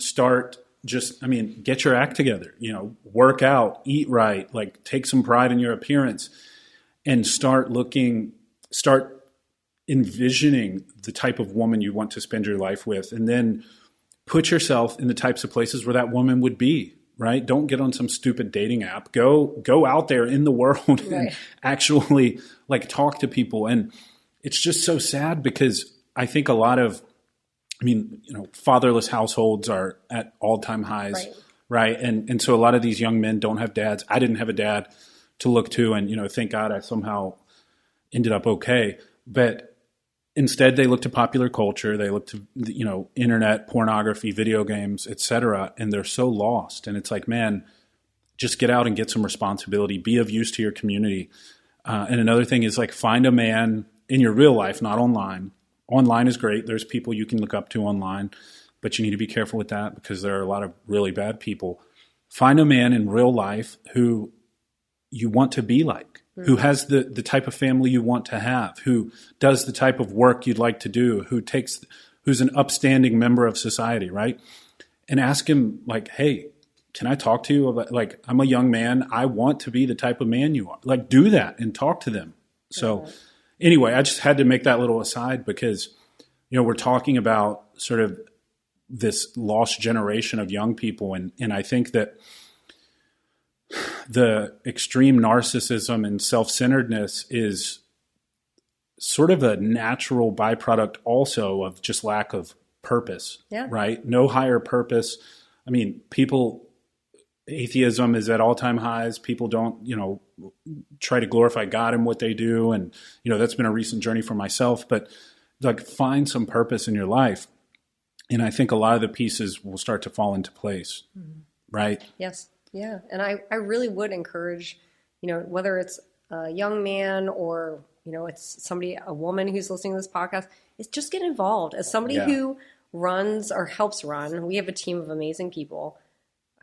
[SPEAKER 2] get your act together, you know, work out, eat right, like take some pride in your appearance, and start envisioning the type of woman you want to spend your life with. And then put yourself in the types of places where that woman would be, right? Don't get on some stupid dating app. Go out there in the world and actually like talk to people. And it's just so sad because I think a lot of, you know, fatherless households are at all-time highs, right? And so a lot of these young men don't have dads. I didn't have a dad to look to, and, you know, thank God I somehow ended up okay. But instead, they look to popular culture. They look to, you know, internet, pornography, video games, etc., and they're so lost. And it's like, man, just get out and get some responsibility. Be of use to your community. And another thing is, like, find a man in your real life, not online. Online is great. There's people you can look up to online, but you need to be careful with that because there are a lot of really bad people. Find a man in real life who you want to be like, who has the type of family you want to have, who does the type of work you'd like to do, who's an upstanding member of society, right? And ask him, like, hey, can I talk to you about, like, I'm a young man. I want to be the type of man you are. Like, do that and talk to them. So anyway, I just had to make that little aside because, you know, we're talking about sort of this lost generation of young people. And I think that the extreme narcissism and self-centeredness is sort of a natural byproduct also of just lack of purpose, right? No higher purpose. I mean, atheism is at all-time highs. People don't, you know, try to glorify God in what they do. And, you know, that's been a recent journey for myself. But, like, find some purpose in your life. And I think a lot of the pieces will start to fall into place, right?
[SPEAKER 1] Yes. Yeah. And I really would encourage, you know, whether it's a young man or, you know, it's a woman who's listening to this podcast, is just get involved. As somebody who runs or helps run, we have a team of amazing people,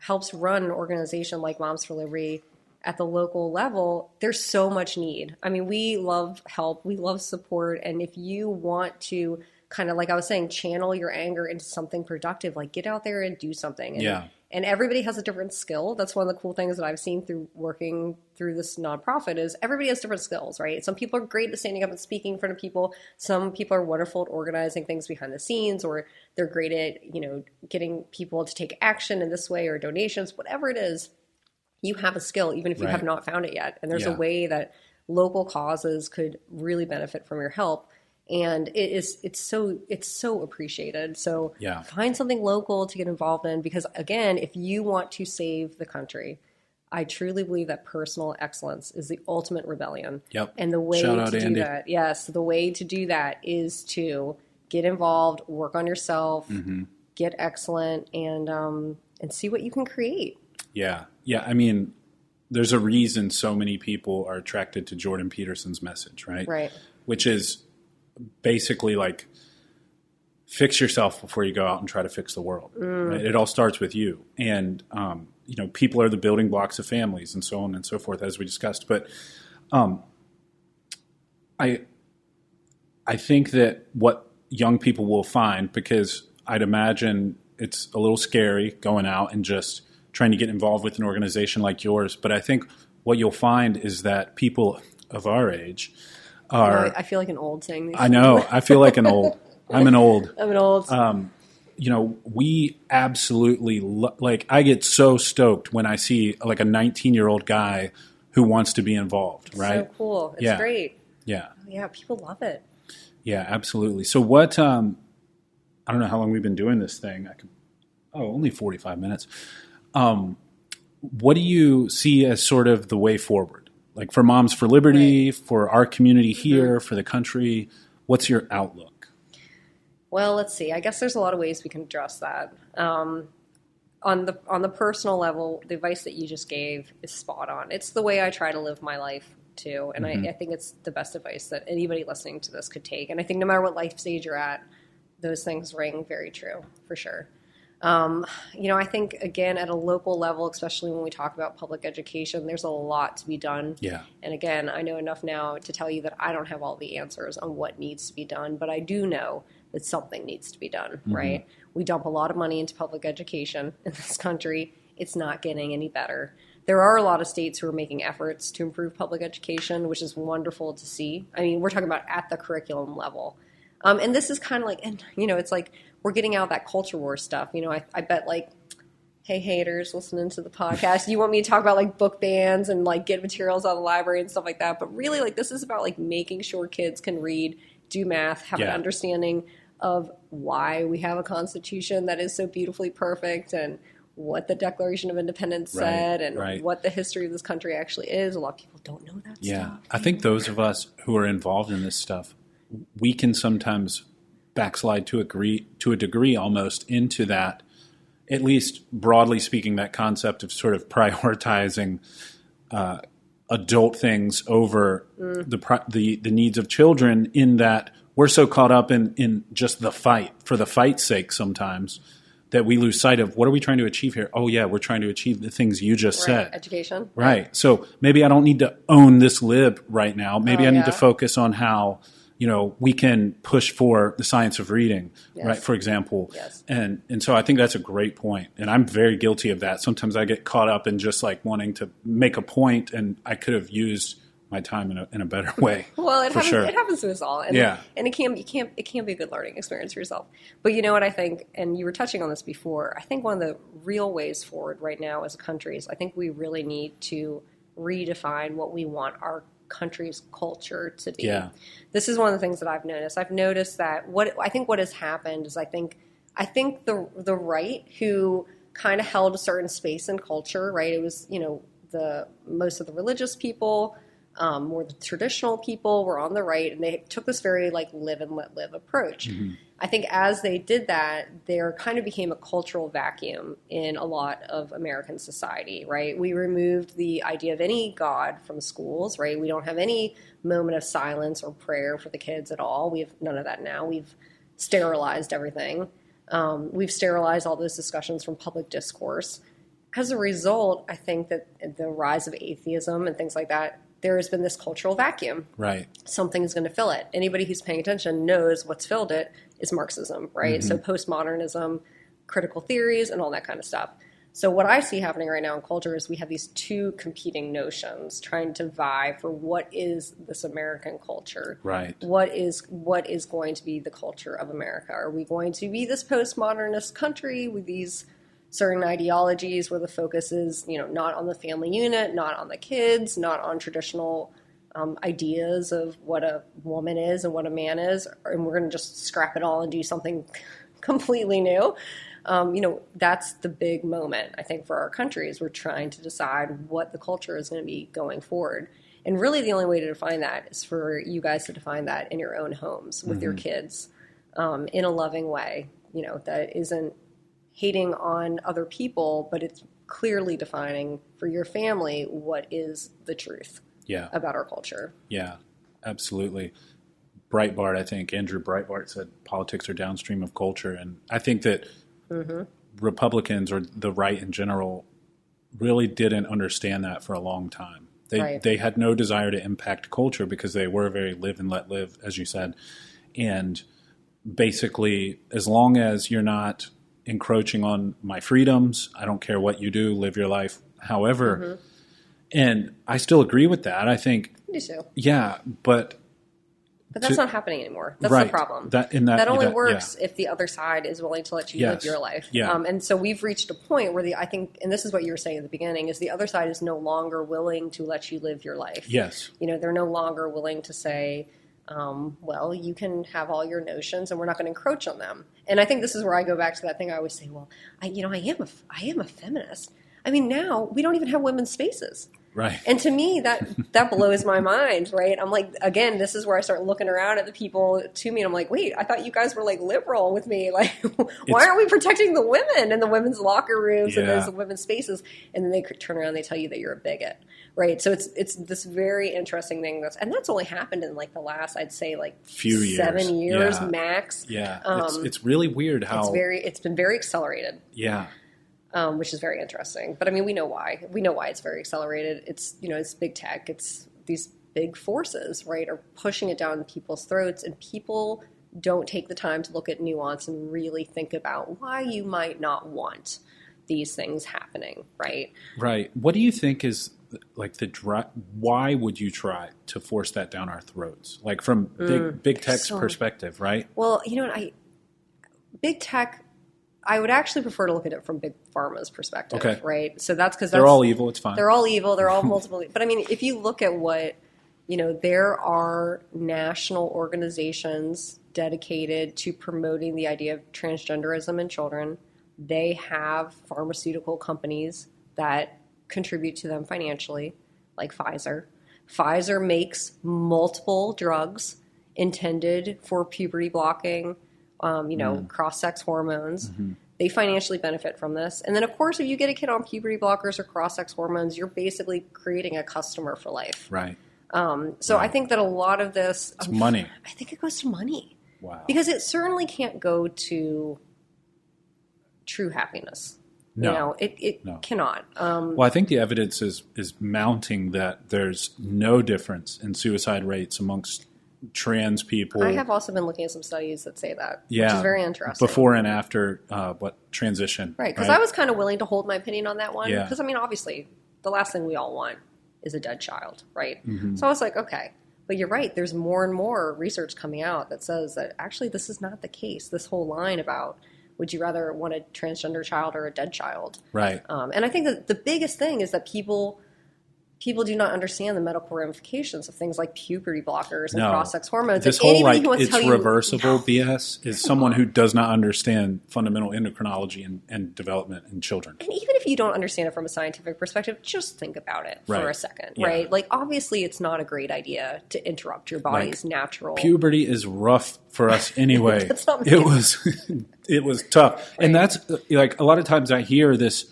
[SPEAKER 1] helps run an organization like Moms for Liberty at the local level. There's so much need. I mean, we love help. We love support. And if you want to kind of, like I was saying, channel your anger into something productive, like, get out there and do something. And everybody has a different skill. That's one of the cool things that I've seen through working through this nonprofit is everybody has different skills, right? Some people are great at standing up and speaking in front of people. Some people are wonderful at organizing things behind the scenes, or they're great at, you know, getting people to take action in this way, or donations, whatever it is. You have a skill, even if you have not found it yet. And there's a way that local causes could really benefit from your help. And it's so appreciated. So find something local to get involved in, because, again, if you want to save the country, I truly believe that personal excellence is the ultimate rebellion. And the way to do that, the way to do that is to get involved, work on yourself, get excellent, and see what you can create.
[SPEAKER 2] Yeah. I mean, there's a reason so many people are attracted to Jordan Peterson's message, right?
[SPEAKER 1] Right.
[SPEAKER 2] Which is basically like, fix yourself before you go out and try to fix the world. Right? It all starts with you. And, people are the building blocks of families and so on and so forth, as we discussed. But I think that what young people will find, because I'd imagine it's a little scary going out and just trying to get involved with an organization like yours. But I think what you'll find is that people of our age are...
[SPEAKER 1] I feel like an old saying these
[SPEAKER 2] I know. I feel like an old. I'm an old. We absolutely, I get so stoked when I see like a 19-year-old guy who wants to be involved, right?
[SPEAKER 1] So cool. It's great.
[SPEAKER 2] Yeah.
[SPEAKER 1] Yeah, people love it.
[SPEAKER 2] Yeah, absolutely. So what, I don't know how long we've been doing this thing. Only 45 minutes. What do you see as sort of the way forward? Like for Moms for Liberty, for our community here, for the country, what's your outlook?
[SPEAKER 1] Well, let's see. I guess there's a lot of ways we can address that. On the personal level, the advice that you just gave is spot on. It's the way I try to live my life too, and I think it's the best advice that anybody listening to this could take. And I think no matter what life stage you're at, those things ring very true for sure. I think again at a local level, especially when we talk about public education, there's a lot to be done.
[SPEAKER 2] Yeah.
[SPEAKER 1] And again, I know enough now to tell you that I don't have all the answers on what needs to be done, but I do know that something needs to be done, right? We dump a lot of money into public education in this country. It's not getting any better. There are a lot of states who are making efforts to improve public education, which is wonderful to see. I mean, we're talking about at the curriculum level. And this is kind of like, it's like we're getting out that culture war stuff. I bet like, hey, haters listening to the podcast, you want me to talk about like book bans and like get materials out of the library and stuff like that. But really, like this is about like making sure kids can read, do math, have an understanding of why we have a constitution that is so beautifully perfect and what the Declaration of Independence said and what the history of this country actually is. A lot of people don't know that stuff.
[SPEAKER 2] Yeah, I think those of us who are involved in this stuff, we can sometimes backslide to a degree almost into that, at least broadly speaking, that concept of sort of prioritizing adult things over the needs of children, in that we're so caught up in just the fight for the fight's sake sometimes that we lose sight of what are we trying to achieve here? Oh, yeah, we're trying to achieve the things you just said.
[SPEAKER 1] Education.
[SPEAKER 2] Right. So maybe I don't need to own this lib right now. Maybe I need to focus on how, we can push for the science of reading, right, for example.
[SPEAKER 1] Yes.
[SPEAKER 2] And so I think that's a great point. And I'm very guilty of that. Sometimes I get caught up in just like wanting to make a point, and I could have used my time in a better way.
[SPEAKER 1] Well, it happens to us all. And, and it can be a good learning experience for yourself. But you know what I think, and you were touching on this before, I think one of the real ways forward right now as a country is I think we really need to redefine what we want our country's culture to be. Yeah. This is one of the things that I've noticed. I've noticed that what has happened is I think the right, who kind of held a certain space in culture, right? It was, the most of the religious people, more the traditional people were on the right, and they took this very like live and let live approach. Mm-hmm. I think as they did that, there kind of became a cultural vacuum in a lot of American society, right? We removed the idea of any God from schools, right? We don't have any moment of silence or prayer for the kids at all. We have none of that now. We've sterilized everything. We've sterilized all those discussions from public discourse. As a result, I think that the rise of atheism and things like that, there has been this cultural vacuum. Right. Something is going to fill it. Anybody who's paying attention knows what's filled it is Marxism, right? Mm-hmm. So postmodernism, critical theories, and all that kind of stuff. So what I see happening right now in culture is we have these two competing notions trying to vie for what is this American culture. Right. What is going to be the culture of America? Are we going to be this postmodernist country with these certain ideologies where the focus is, not on the family unit, not on the kids, not on traditional ideas of what a woman is and what a man is, and we're going to just scrap it all and do something completely new? That's the big moment, I think, for our country, is we're trying to decide what the culture is going to be going forward. And really the only way to define that is for you guys to define that in your own homes with your kids in a loving way, that isn't hating on other people, but it's clearly defining for your family what is the truth about our culture.
[SPEAKER 2] Yeah, absolutely. Breitbart, I think, Andrew Breitbart said politics are downstream of culture. And I think that Republicans or the right in general really didn't understand that for a long time. They had no desire to impact culture because they were very live and let live, as you said. And basically, as long as you're not encroaching on my freedoms, I don't care what you do, live your life however. And I still agree with that. I think,
[SPEAKER 1] you do.
[SPEAKER 2] Yeah, but
[SPEAKER 1] that's not happening anymore. That's the problem. That only works if the other side is willing to let you live your life. And so we've reached a point where I think, and this is what you were saying at the beginning, is the other side is no longer willing to let you live your life.
[SPEAKER 2] Yes.
[SPEAKER 1] They're no longer willing to say, well, you can have all your notions and we're not going to encroach on them. And I think this is where I go back to that thing I always say, well, I am a feminist. I mean, now we don't even have women's spaces.
[SPEAKER 2] Right.
[SPEAKER 1] And to me, that blows my mind, right? I'm like, again, this is where I start looking around at the people to me, and I'm like, wait, I thought you guys were like liberal with me. Like, why aren't we protecting the women in the women's locker rooms and those women's spaces? And then they turn around and they tell you that you're a bigot, right? So it's this very interesting thing that's only happened in like the last, I'd say, like
[SPEAKER 2] few years.
[SPEAKER 1] 7 years max.
[SPEAKER 2] Yeah, it's really weird how
[SPEAKER 1] it's been very accelerated.
[SPEAKER 2] Yeah.
[SPEAKER 1] Which is very interesting. But I mean, we know why. We know why it's very accelerated. It's, it's big tech. It's these big forces, right, are pushing it down people's throats, and people don't take the time to look at nuance and really think about why you might not want these things happening, right?
[SPEAKER 2] Right. What do you think is like why would you try to force that down our throats? Like from big tech's perspective, right?
[SPEAKER 1] Well, big tech, I would actually prefer to look at it from Big Pharma's perspective, right? So that's because
[SPEAKER 2] they're all evil. It's fine.
[SPEAKER 1] They're all evil. They're all multiple. But I mean, if you look at what, there are national organizations dedicated to promoting the idea of transgenderism in children. They have pharmaceutical companies that contribute to them financially, like Pfizer. Pfizer makes multiple drugs intended for puberty blocking, cross-sex hormones. They financially benefit from this. And then, of course, if you get a kid on puberty blockers or cross-sex hormones, you're basically creating a customer for life.
[SPEAKER 2] Right.
[SPEAKER 1] I think that a lot of this...
[SPEAKER 2] It's money.
[SPEAKER 1] I think it goes to money.
[SPEAKER 2] Wow.
[SPEAKER 1] Because it certainly can't go to true happiness.
[SPEAKER 2] No.
[SPEAKER 1] It cannot.
[SPEAKER 2] Well, I think the evidence is mounting that there's no difference in suicide rates amongst trans people.
[SPEAKER 1] I have also been looking at some studies that say that, which is very interesting.
[SPEAKER 2] Before and after transition.
[SPEAKER 1] Right, because I was kind of willing to hold my opinion on that one.
[SPEAKER 2] Yeah.
[SPEAKER 1] Because, I mean, obviously, the last thing we all want is a dead child, right? So I was like, okay. But you're right, there's more and more research coming out that says that actually this is not the case. This whole line about would you rather want a transgender child or a dead child?
[SPEAKER 2] Right.
[SPEAKER 1] And I think that the biggest thing is that people do not understand the medical ramifications of things like puberty blockers and cross-sex hormones.
[SPEAKER 2] This whole it's reversible BS is someone who does not understand fundamental endocrinology and development in children.
[SPEAKER 1] And even if you don't understand it from a scientific perspective, just think about it for a second, right? Like, obviously, it's not a great idea to interrupt your body's natural...
[SPEAKER 2] Puberty is rough for us anyway. It was tough. Right. And that's, like, a lot of times I hear this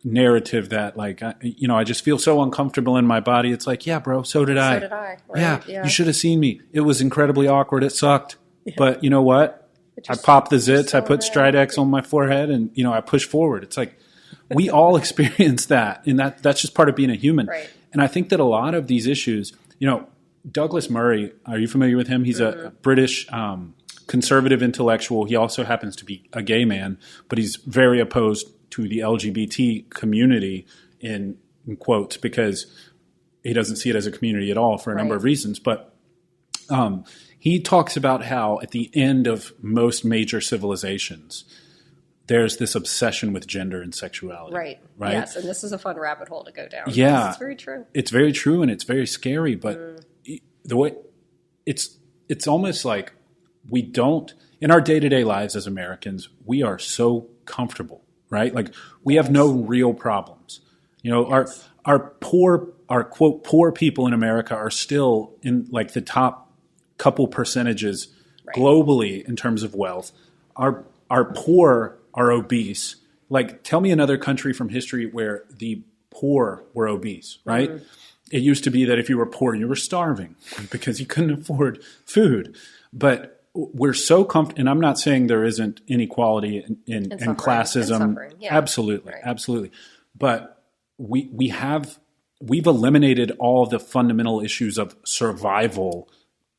[SPEAKER 2] narrative that, like, I just feel so uncomfortable in my body. It's like, yeah, bro, so did I.
[SPEAKER 1] So did I. Right?
[SPEAKER 2] Yeah, you should have seen me. It was incredibly awkward. It sucked. Yeah. But you know what? I popped the zits. I put Stridex on my forehead, and, I pushed forward. It's like, we all experience that, and that's just part of being a human.
[SPEAKER 1] Right.
[SPEAKER 2] And I think that a lot of these issues, Douglas Murray, are you familiar with him? He's a British conservative intellectual. He also happens to be a gay man, but he's very opposed to the LGBT community in quotes, because he doesn't see it as a community at all for a number of reasons. But he talks about how at the end of most major civilizations, there's this obsession with gender and sexuality. Right.
[SPEAKER 1] Yes, and this is a fun rabbit hole to go down.
[SPEAKER 2] Yeah.
[SPEAKER 1] It's very true.
[SPEAKER 2] It's very true, and it's very scary. But the way it's almost like we don't, in our day-to-day lives as Americans, we are so comfortable. Right? Like, we have no real problems. Our quote poor people in America are still in like the top couple percentages globally in terms of wealth. Our our poor are obese. Like, tell me another country from history where the poor were obese, right? Mm-hmm. It used to be that if you were poor, you were starving because you couldn't afford food. But we're so comfortable, and I'm not saying there isn't inequality in classism.
[SPEAKER 1] Yeah.
[SPEAKER 2] Absolutely, right. Absolutely. But we've eliminated all the fundamental issues of survival,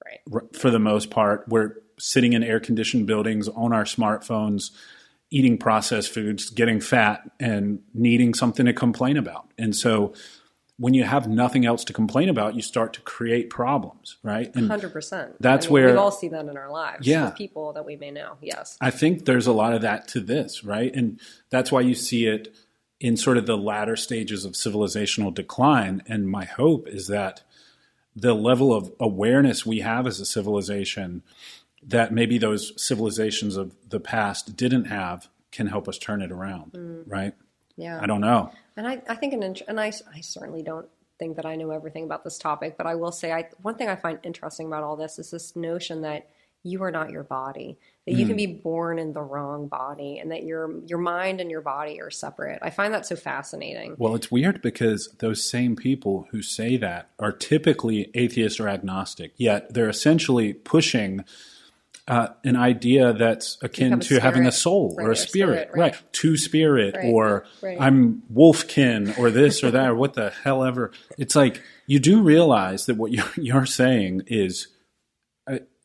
[SPEAKER 2] right, for the most part. We're sitting in air-conditioned buildings on our smartphones, eating processed foods, getting fat, and needing something to complain about. And so when you have nothing else to complain about, you start to create problems, right? And
[SPEAKER 1] 100%.
[SPEAKER 2] That's where
[SPEAKER 1] we all see that in our lives with people that we may know. Yes.
[SPEAKER 2] I think there's a lot of that to this, right? And that's why you see it in sort of the latter stages of civilizational decline. And my hope is that the level of awareness we have as a civilization that maybe those civilizations of the past didn't have can help us turn it around, right?
[SPEAKER 1] Yeah.
[SPEAKER 2] I don't know.
[SPEAKER 1] And I think, I certainly don't think that I know everything about this topic, but I will say one thing I find interesting about all this is this notion that you are not your body, that you can be born in the wrong body, and that your mind and your body are separate. I find that so fascinating.
[SPEAKER 2] Well, it's weird because those same people who say that are typically atheist or agnostic, yet they're essentially pushing an idea that's akin to having a soul, right, or a spirit, right? Two spirit, right, or right, I'm wolfkin, or this or that, or what the hell ever. It's like, you do realize that what you're saying is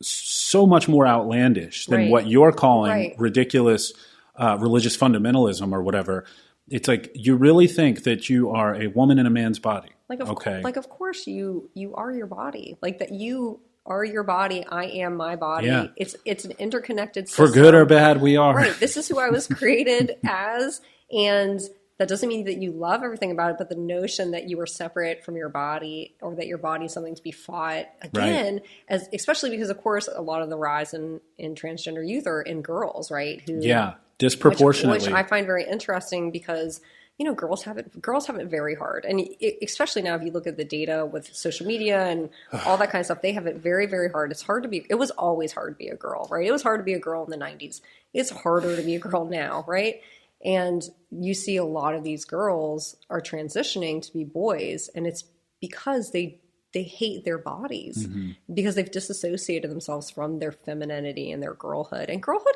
[SPEAKER 2] so much more outlandish than what you're calling ridiculous religious fundamentalism or whatever. It's like, you really think that you are a woman in a man's body.
[SPEAKER 1] Of course you are your body. Like, that you are your body, I am my body. Yeah. It's an interconnected system.
[SPEAKER 2] For good or bad, we are.
[SPEAKER 1] Right. This is who I was created as, and that doesn't mean that you love everything about it, but the notion that you are separate from your body, or that your body is something to be fought again, as especially because, of course, a lot of the rise in transgender youth are in girls, right?
[SPEAKER 2] Disproportionately.
[SPEAKER 1] Which I find very interesting because, girls have it very hard. And especially now, if you look at the data with social media and all that kind of stuff, they have it very, very hard. It was always hard to be a girl, right? It was hard to be a girl in the 90s. It's harder to be a girl now, right? And you see a lot of these girls are transitioning to be boys, and it's because they hate their bodies, because they've disassociated themselves from their femininity and their girlhood. And girlhood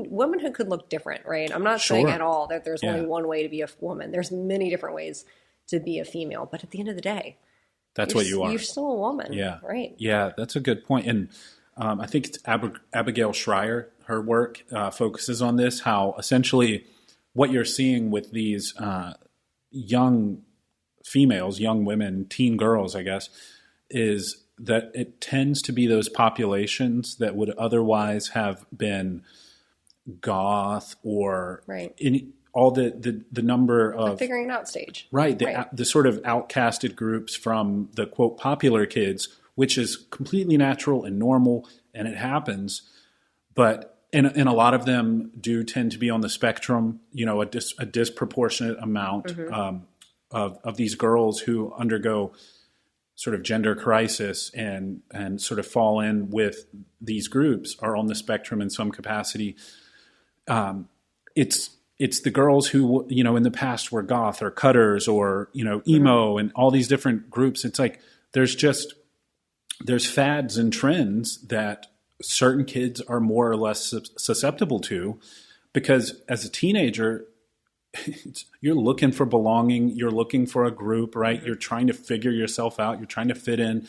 [SPEAKER 1] womanhood could look different, right? I'm not saying at all that there's only one way to be a woman. There's many different ways to be a female. But at the end of the day,
[SPEAKER 2] that's what you are.
[SPEAKER 1] You're still a woman.
[SPEAKER 2] Yeah.
[SPEAKER 1] Right.
[SPEAKER 2] Yeah, that's a good point. And I think it's Abigail Schreier, her work focuses on this, how essentially what you're seeing with these young females, young women, teen girls, I guess, is that it tends to be those populations that would otherwise have been goth or in all the number of
[SPEAKER 1] the figuring out stage,
[SPEAKER 2] right? The sort of outcasted groups from the quote popular kids, which is completely natural and normal, and it happens, but. And a lot of them do tend to be on the spectrum, a disproportionate amount of these girls who undergo sort of gender crisis and sort of fall in with these groups are on the spectrum in some capacity. It's the girls who, in the past were goth or cutters or, emo and all these different groups. It's like there's fads and trends that certain kids are more or less susceptible to, because as a teenager, you're looking for belonging, you're looking for a group, right? You're trying to figure yourself out, you're trying to fit in.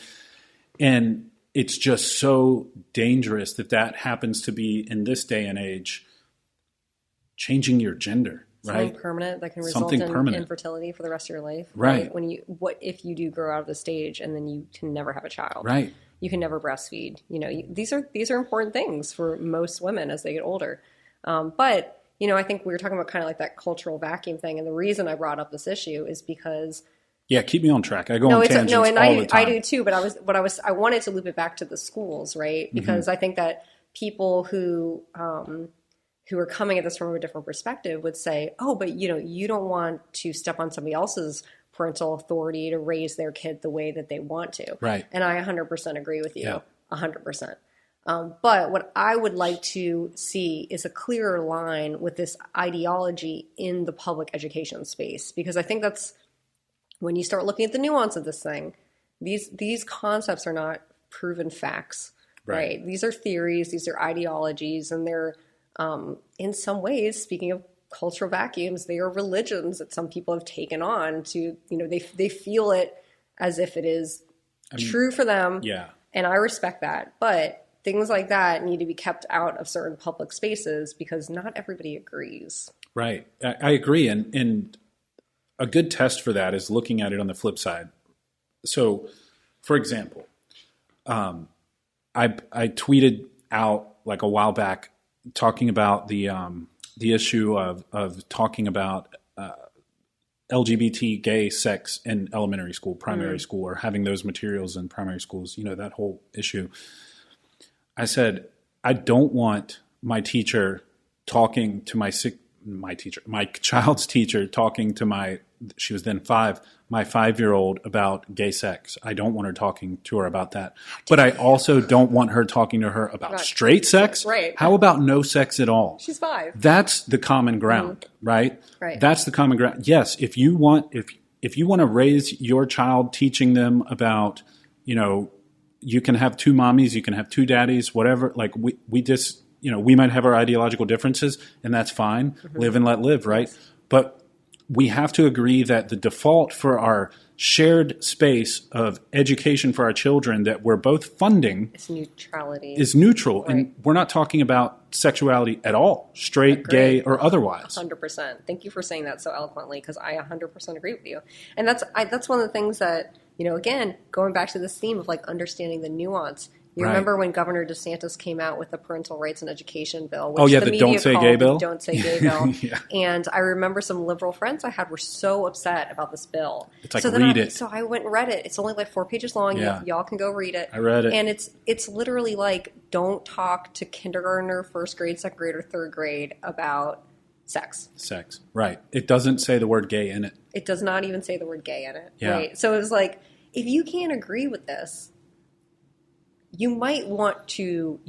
[SPEAKER 2] And it's just so dangerous that happens to be, in this day and age, changing your gender, right?
[SPEAKER 1] Something permanent that can result in infertility for the rest of your life.
[SPEAKER 2] Right.
[SPEAKER 1] What if you do grow out of the stage and then you can never have a child?
[SPEAKER 2] Right.
[SPEAKER 1] You can never breastfeed. These are important things for most women as they get older. But I think we were talking about kind of like that cultural vacuum thing. And the reason I brought up this issue is because.
[SPEAKER 2] Yeah, keep me on track. I go on tangents all the time.
[SPEAKER 1] I do too. But I wanted to loop it back to the schools, right? Because I think that people who are coming at this from a different perspective would say, oh, but you don't want to step on somebody else's parental authority to raise their kid the way that they want to.
[SPEAKER 2] Right.
[SPEAKER 1] And I 100% agree with you. Yeah. 100%. But what I would like to see is a clearer line with this ideology in the public education space, because I think that's when you start looking at the nuance of this thing, these concepts are not proven facts, right? These are theories, these are ideologies, and they're in some ways, speaking of cultural vacuums, they are religions that some people have taken on to, they feel it as if it is true for them.
[SPEAKER 2] Yeah.
[SPEAKER 1] And I respect that. But things like that need to be kept out of certain public spaces because not everybody agrees.
[SPEAKER 2] Right. I agree. And a good test for that is looking at it on the flip side. So, for example, I tweeted out like a while back talking about the issue of talking about LGBT gay sex in elementary school, primary school, or having those materials in primary schools, that whole issue. I said, I don't want my teacher talking to my child's teacher talking to she was then 5, my 5-year-old about gay sex. I don't want her talking to her about that. But I also don't want her talking to her about straight sex.
[SPEAKER 1] Right.
[SPEAKER 2] How about no sex at all?
[SPEAKER 1] She's 5.
[SPEAKER 2] That's the common ground, right?
[SPEAKER 1] Right.
[SPEAKER 2] That's the common ground. Yes, if you want to raise your child teaching them about, you can have 2 mommies, you can have 2 daddies, whatever. Like we just, we might have our ideological differences, and that's fine. Live and let live, right? Yes. But we have to agree that the default for our shared space of education for our children that we're both funding is neutral. Right. And we're not talking about sexuality at all, straight, gay, or otherwise.
[SPEAKER 1] 100%. Thank you for saying that so eloquently, because I 100% agree with you. And that's one of the things that, again, going back to this theme of like understanding the nuance. You remember when Governor DeSantis came out with the parental rights and education bill, which the media
[SPEAKER 2] Don't Say Gay bill?
[SPEAKER 1] Don't Say Gay bill.
[SPEAKER 2] Yeah.
[SPEAKER 1] And I remember some liberal friends I had were so upset about this bill.
[SPEAKER 2] It's like, read it.
[SPEAKER 1] So I went and read it. It's only like 4 pages long.
[SPEAKER 2] Yeah.
[SPEAKER 1] Y'all can go read it.
[SPEAKER 2] I read it.
[SPEAKER 1] And it's literally like, don't talk to kindergartner, first grade, second grade, or third grade about sex.
[SPEAKER 2] Sex, right. It doesn't say the word gay in it.
[SPEAKER 1] It does not even say the word gay in it.
[SPEAKER 2] Yeah.
[SPEAKER 1] Right. So it was like, if you can't agree with this, you might want to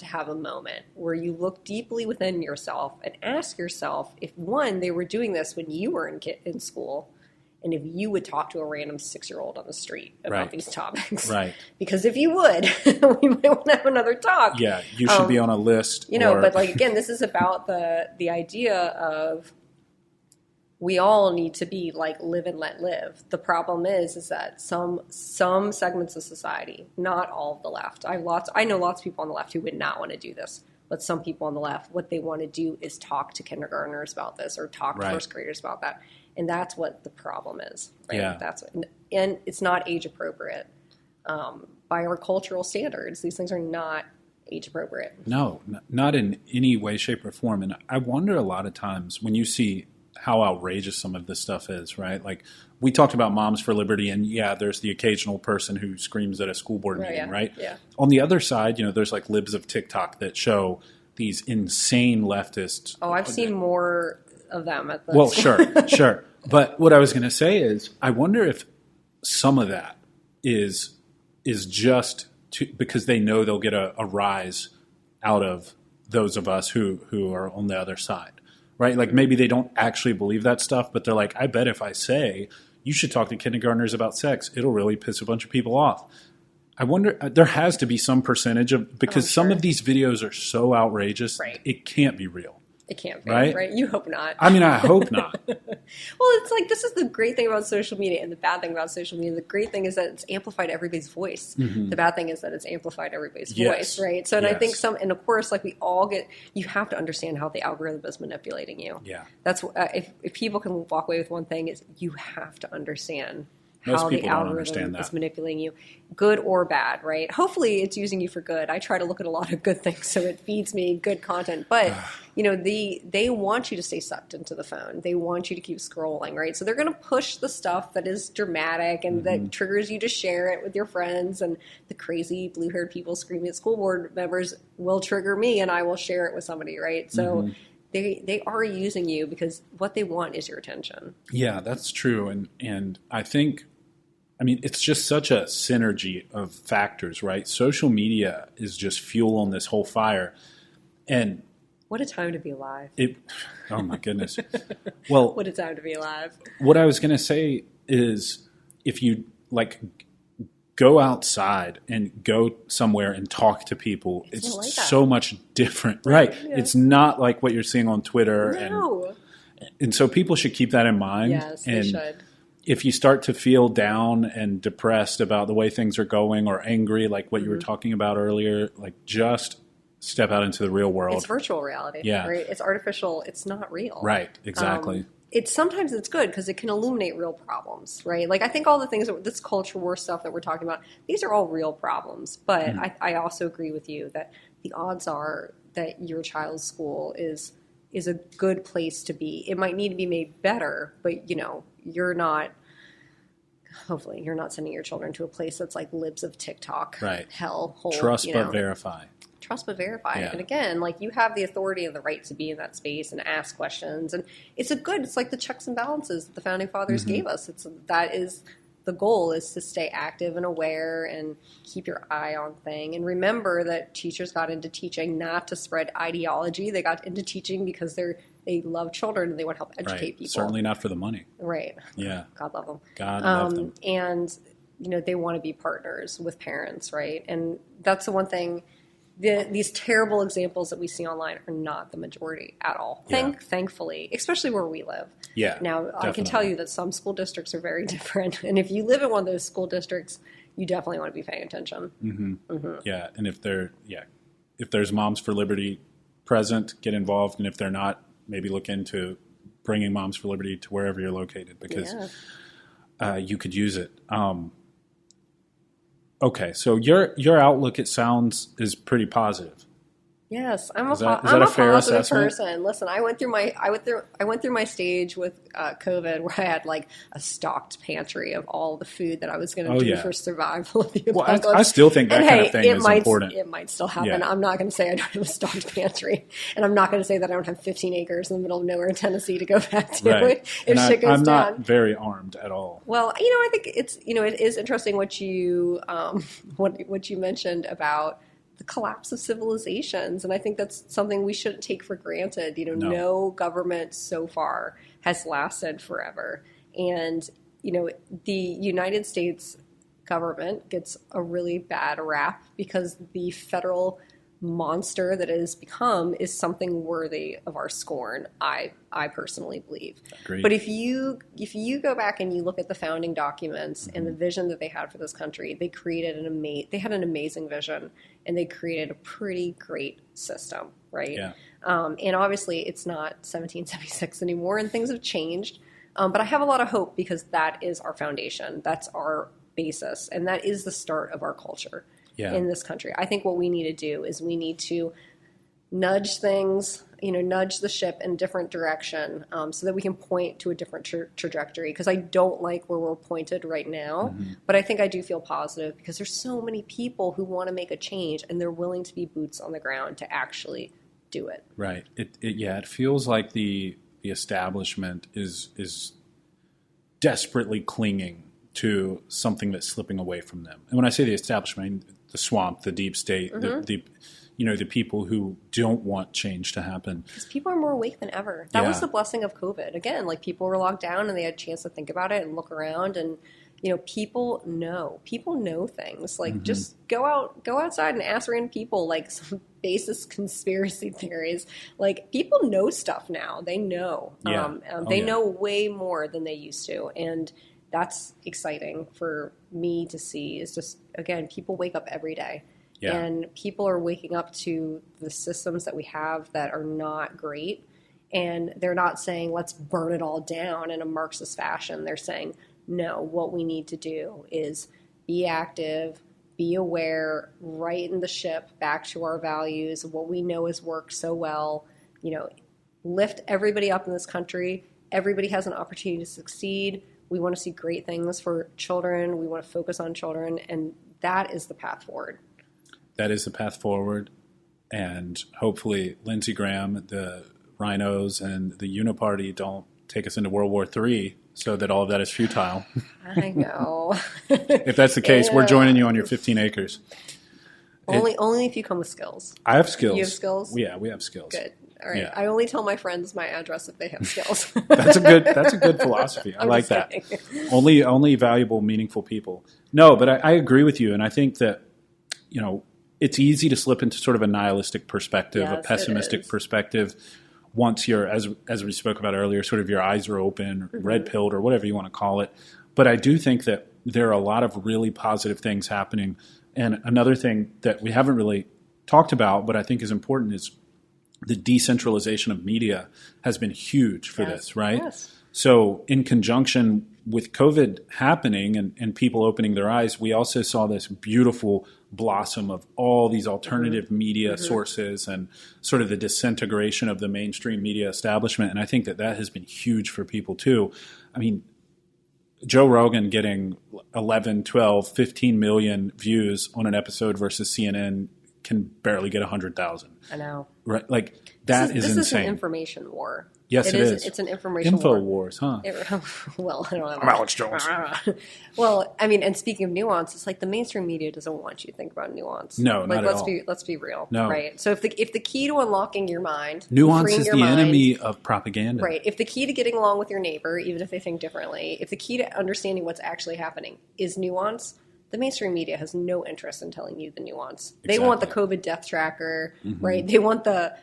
[SPEAKER 1] have a moment where you look deeply within yourself and ask yourself if, one, they were doing this when you were in school, and if you would talk to a random 6-year-old on the street about these topics.
[SPEAKER 2] Right.
[SPEAKER 1] Because if you would, we might want to have another talk.
[SPEAKER 2] Yeah, you should be on a list.
[SPEAKER 1] But like, again, this is about the idea of we all need to be like live and let live. The problem is that some segments of society, not all of the left. I know lots of people on the left who would not want to do this, but some people on the left, what they want to do is talk to kindergartners about this or talk to first graders about that, and that's what the problem is. Right?
[SPEAKER 2] Yeah.
[SPEAKER 1] And it's not age appropriate by our cultural standards. These things are not age appropriate.
[SPEAKER 2] No, not in any way, shape, or form. And I wonder a lot of times when you see how outrageous some of this stuff is, right? Like we talked about Moms for Liberty, and there's the occasional person who screams at a school board meeting, right?
[SPEAKER 1] Yeah.
[SPEAKER 2] On the other side, there's like libs of TikTok that show these insane leftists.
[SPEAKER 1] Oh, I've seen more of them at the
[SPEAKER 2] Well, sure. But what I was going to say is, I wonder if some of that is just because they know they'll get a rise out of those of us who are on the other side. Right? Like maybe they don't actually believe that stuff, but they're like, I bet if I say you should talk to kindergartners about sex, it'll really piss a bunch of people off. I wonder, there has to be some percentage of, because some of these videos are so outrageous, it can't be real.
[SPEAKER 1] It can't be, right? You hope not.
[SPEAKER 2] I mean, I hope not.
[SPEAKER 1] Well, it's like, this is the great thing about social media and the bad thing about social media. The great thing is that it's amplified everybody's voice. Mm-hmm. The bad thing is that it's amplified everybody's voice, right? So, and I think and of course, like we all you have to understand how the algorithm is manipulating you.
[SPEAKER 2] Yeah.
[SPEAKER 1] That's, if people can walk away with one thing, is you have to understand
[SPEAKER 2] Most
[SPEAKER 1] how the
[SPEAKER 2] people don't
[SPEAKER 1] algorithm
[SPEAKER 2] understand that.
[SPEAKER 1] is manipulating you, good or bad, right? Hopefully it's using you for good. I try to look at a lot of good things so it feeds me good content. But, they want you to stay sucked into the phone. They want you to keep scrolling, right? So they're going to push the stuff that is dramatic and that triggers you to share it with your friends. And the crazy blue-haired people screaming at school board members will trigger me, and I will share it with somebody, right? So they are using you because what they want is your attention.
[SPEAKER 2] Yeah, that's true. And I think I mean, it's just such a synergy of factors, right? Social media is just fuel on this whole fire. And
[SPEAKER 1] what a time to be alive.
[SPEAKER 2] Oh my goodness. Well,
[SPEAKER 1] what a time to be alive.
[SPEAKER 2] What I was going to say is if you go outside and go somewhere and talk to people, it's like so much different. Right. Yeah. It's not like what you're seeing on Twitter.
[SPEAKER 1] No.
[SPEAKER 2] And so people should keep that in mind.
[SPEAKER 1] Yes, they should.
[SPEAKER 2] If you start to feel down and depressed about the way things are going or angry, like what you were talking about earlier, just step out into the real world.
[SPEAKER 1] It's virtual reality. Yeah. Right? It's artificial. It's not real.
[SPEAKER 2] Right. Exactly.
[SPEAKER 1] Sometimes it's good because it can illuminate real problems, right? Like I think all the things this culture war stuff that we're talking about, these are all real problems. But I also agree with you that the odds are that your child's school is a good place to be. It might need to be made better, but hopefully you're not sending your children to a place that's like libs of TikTok.
[SPEAKER 2] Right.
[SPEAKER 1] Hellhole.
[SPEAKER 2] Trust but verify.
[SPEAKER 1] Trust but verify. Yeah. And again, you have the authority and the right to be in that space and ask questions. And it's like the checks and balances that the founding fathers gave us. That is the goal, is to stay active and aware and keep your eye on thing. And remember that teachers got into teaching not to spread ideology. They got into teaching because they love children and they want to help educate people.
[SPEAKER 2] Certainly not for the money.
[SPEAKER 1] Right.
[SPEAKER 2] Yeah.
[SPEAKER 1] God love them.
[SPEAKER 2] God love them.
[SPEAKER 1] And, they want to be partners with parents, right? And that's the one thing. These terrible examples that we see online are not the majority at all. Thankfully, especially where we live.
[SPEAKER 2] Yeah.
[SPEAKER 1] Now, definitely. I can tell you that some school districts are very different. And if you live in one of those school districts, you definitely want to be paying attention.
[SPEAKER 2] Mm-hmm. Mm-hmm. Yeah. And if there's Moms for Liberty present, get involved. And if they're not, maybe look into bringing Moms for Liberty to wherever you're located because you could use it. Okay, so your outlook, it sounds, is pretty positive.
[SPEAKER 1] Yes, I'm a
[SPEAKER 2] fair
[SPEAKER 1] positive
[SPEAKER 2] assessment?
[SPEAKER 1] person. Listen, I went through my stage with COVID where I had a stocked pantry of all the food that I was going to do for survival of the apocalypse.
[SPEAKER 2] I still think that kind of thing is important.
[SPEAKER 1] It might still happen. Yeah. I'm not going to say I don't have a stocked pantry, and I'm not going to say that I don't have 15 acres in the middle of nowhere in Tennessee to go back to if shit goes down.
[SPEAKER 2] I'm not very armed at all.
[SPEAKER 1] Well, I think it's it is interesting what you mentioned about the collapse of civilizations. And I think that's something we shouldn't take for granted. No government so far has lasted forever. And, the United States government gets a really bad rap because the federal monster that it has become is something worthy of our scorn. I personally believe.
[SPEAKER 2] Agreed.
[SPEAKER 1] But if you go back and you look at the founding documents and the vision that they had for this country, they created they had an amazing vision and they created a pretty great system, right?
[SPEAKER 2] Yeah.
[SPEAKER 1] And obviously it's not 1776 anymore and things have changed. But I have a lot of hope because that is our foundation. That's our basis. And that is the start of our culture. Yeah. In this country. I think what we need to do is we need to nudge things, nudge the ship in a different direction so that we can point to a different trajectory. Because I don't like where we're pointed right now, but I think I do feel positive because there's so many people who want to make a change and they're willing to be boots on the ground to actually do it.
[SPEAKER 2] Right. It feels like the establishment is desperately clinging to something that's slipping away from them. And when I say the establishment, I mean the swamp, the deep state, the people who don't want change to happen.
[SPEAKER 1] Because people are more awake than ever. That was the blessing of COVID. Again, people were locked down and they had a chance to think about it and look around and, people know things. Just go outside and ask random people, some basis conspiracy theories. People know stuff now. They know.
[SPEAKER 2] Yeah.
[SPEAKER 1] They know way more than they used to. And that's exciting for me to see is just, again, people wake up every day. Yeah. And people are waking up to the systems that we have that are not great. And they're not saying, let's burn it all down in a Marxist fashion. They're saying, no, what we need to do is be active, be aware, righten the ship back to our values, what we know has worked so well, lift everybody up in this country. Everybody has an opportunity to succeed. We want to see great things for children. We want to focus on children, and that is the path forward.
[SPEAKER 2] That is the path forward, and hopefully Lindsey Graham, the rhinos, and the Uniparty don't take us into World War III so that all of that is futile.
[SPEAKER 1] I know.
[SPEAKER 2] If that's the case, we're joining you on your 15 acres.
[SPEAKER 1] Only if you come with skills.
[SPEAKER 2] I have skills.
[SPEAKER 1] You have skills?
[SPEAKER 2] Yeah, we have skills.
[SPEAKER 1] Good. All right.
[SPEAKER 2] Yeah.
[SPEAKER 1] I only tell my friends my address if they have skills.
[SPEAKER 2] That's a good philosophy. I like that. Only valuable, meaningful people. No, but I agree with you, and I think that, it's easy to slip into sort of a nihilistic perspective, a pessimistic perspective once you're, as we spoke about earlier, sort of your eyes are open, red-pilled, or whatever you want to call it. But I do think that there are a lot of really positive things happening. And another thing that we haven't really talked about, but I think is important, is the decentralization of media has been huge for this, right?
[SPEAKER 1] Yes.
[SPEAKER 2] So in conjunction with COVID happening and people opening their eyes, we also saw this beautiful blossom of all these alternative media sources and sort of the disintegration of the mainstream media establishment. And I think that has been huge for people too. I mean, Joe Rogan getting 11, 12, 15 million views on an episode versus CNN can barely get 100,000.
[SPEAKER 1] I know.
[SPEAKER 2] Right? Like, that is insane. This
[SPEAKER 1] is an information war.
[SPEAKER 2] Yes, it is.
[SPEAKER 1] It's an information war.
[SPEAKER 2] InfoWars, huh?
[SPEAKER 1] Well, I don't know.
[SPEAKER 2] I'm Alex Jones.
[SPEAKER 1] Well, I mean, and speaking of nuance, it's like the mainstream media doesn't want you to think about nuance.
[SPEAKER 2] No, not at all.
[SPEAKER 1] Let's be real.
[SPEAKER 2] No.
[SPEAKER 1] Right? So if the key to unlocking your mind...
[SPEAKER 2] Nuance is the enemy of propaganda.
[SPEAKER 1] Right. If the key to getting along with your neighbor, even if they think differently, if the key to understanding what's actually happening is nuance... The mainstream media has no interest in telling you the nuance. They want the COVID death tracker, right? They want the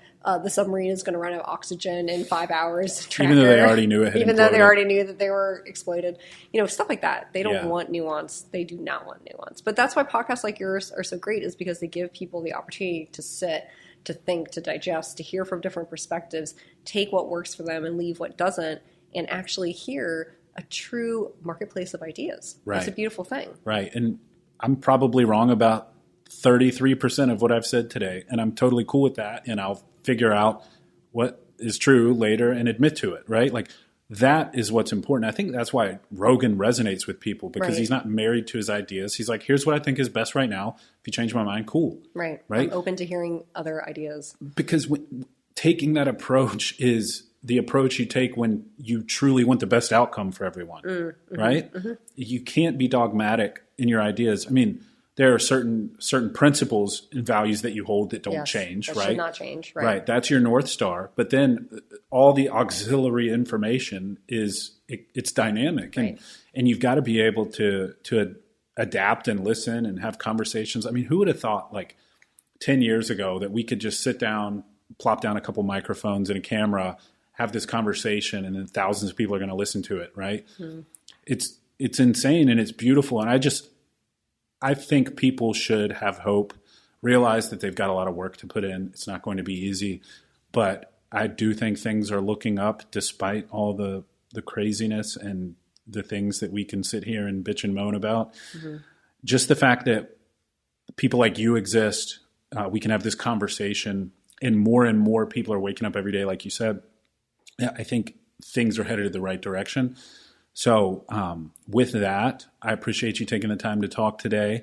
[SPEAKER 1] submarine is going to run out of oxygen in 5 hours tracker.
[SPEAKER 2] Even though they already knew it had
[SPEAKER 1] Even
[SPEAKER 2] imploded.
[SPEAKER 1] though they already knew that they were exploded. Stuff like that. They don't want nuance. They do not want nuance. But that's why podcasts like yours are so great, is because they give people the opportunity to sit, to think, to digest, to hear from different perspectives, take what works for them and leave what doesn't, and actually hear a true marketplace of ideas.
[SPEAKER 2] Right.
[SPEAKER 1] It's a beautiful thing.
[SPEAKER 2] Right. And I'm probably wrong about 33% of what I've said today, and I'm totally cool with that, and I'll figure out what is true later and admit to it, right? Like, that is what's important. I think that's why Rogan resonates with people, because he's not married to his ideas. He's like, here's what I think is best right now. If you change my mind, cool.
[SPEAKER 1] Right.
[SPEAKER 2] Right?
[SPEAKER 1] I'm open to hearing other ideas.
[SPEAKER 2] Because taking that approach is the approach you take when you truly want the best outcome for everyone, right? You can't be dogmatic in your ideas. I mean, there are certain principles and values that you hold that don't change,
[SPEAKER 1] that
[SPEAKER 2] right?
[SPEAKER 1] Should not change, right?
[SPEAKER 2] Right. That's your North Star. But then all the auxiliary information it's dynamic, and you've got to be able to adapt and listen and have conversations. I mean, who would have thought, like, 10 years ago that we could just sit down, plop down a couple microphones and a camera, have this conversation, and then thousands of people are going to listen to it, right? It's insane, and it's beautiful. And I think people should have hope, realize that they've got a lot of work to put in. It's not going to be easy, but I do think things are looking up despite all the craziness and the things that we can sit here and bitch and moan about. Just the fact that people like you exist, we can have this conversation, and more people are waking up every day, like you said. I think things are headed in the right direction. So with that, I appreciate you taking the time to talk today.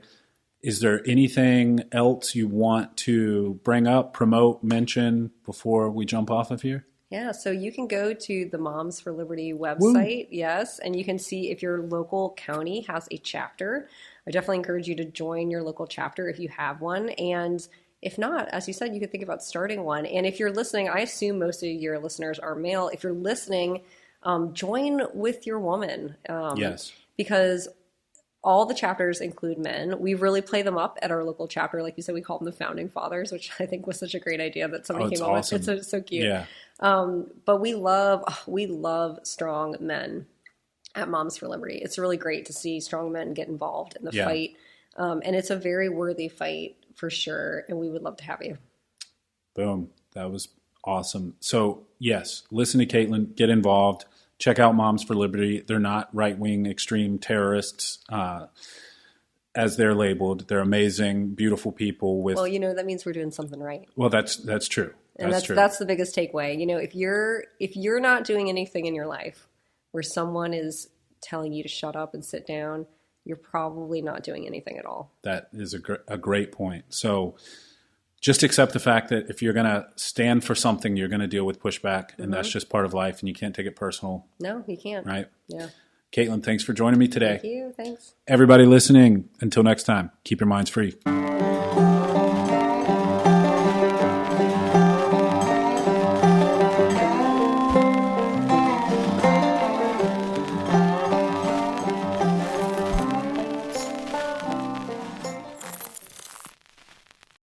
[SPEAKER 2] Is there anything else you want to bring up, promote, mention before we jump off of here?
[SPEAKER 1] Yeah, so you can go to the Moms for Liberty website,
[SPEAKER 2] Woo.
[SPEAKER 1] And you can see if your local county has a chapter. I definitely encourage you to join your local chapter if you have one. And if not, as you said, you could think about starting one. And if you're listening, I assume most of your listeners are male. If you're listening, join with your woman.
[SPEAKER 2] Yes.
[SPEAKER 1] Because all the chapters include men. We really play them up at our local chapter. Like you said, we call them the Founding Fathers, which I think was such a great idea that somebody came up with. It's so cute.
[SPEAKER 2] Yeah.
[SPEAKER 1] But we love strong men at Moms for Liberty. It's really great to see strong men get involved in the fight. And it's a very worthy fight for sure. And we would love to have you. Boom.
[SPEAKER 2] That was awesome. So yes, listen to Caitlin, get involved. Check out Moms for Liberty. They're not right-wing extreme terrorists, as they're labeled. They're amazing, beautiful people with...
[SPEAKER 1] Well, that means we're doing something right.
[SPEAKER 2] Well, that's true.
[SPEAKER 1] That's the biggest takeaway. If you're not doing anything in your life where someone is telling you to shut up and sit down, you're probably not doing anything at all.
[SPEAKER 2] That is a great point. So just accept the fact that if you're going to stand for something, you're going to deal with pushback, and that's just part of life, and you can't take it personal.
[SPEAKER 1] No, you can't.
[SPEAKER 2] Right?
[SPEAKER 1] Yeah.
[SPEAKER 2] Caitlin, thanks for joining me today.
[SPEAKER 1] Thank you. Thanks.
[SPEAKER 2] Everybody listening, until next time, keep your minds free.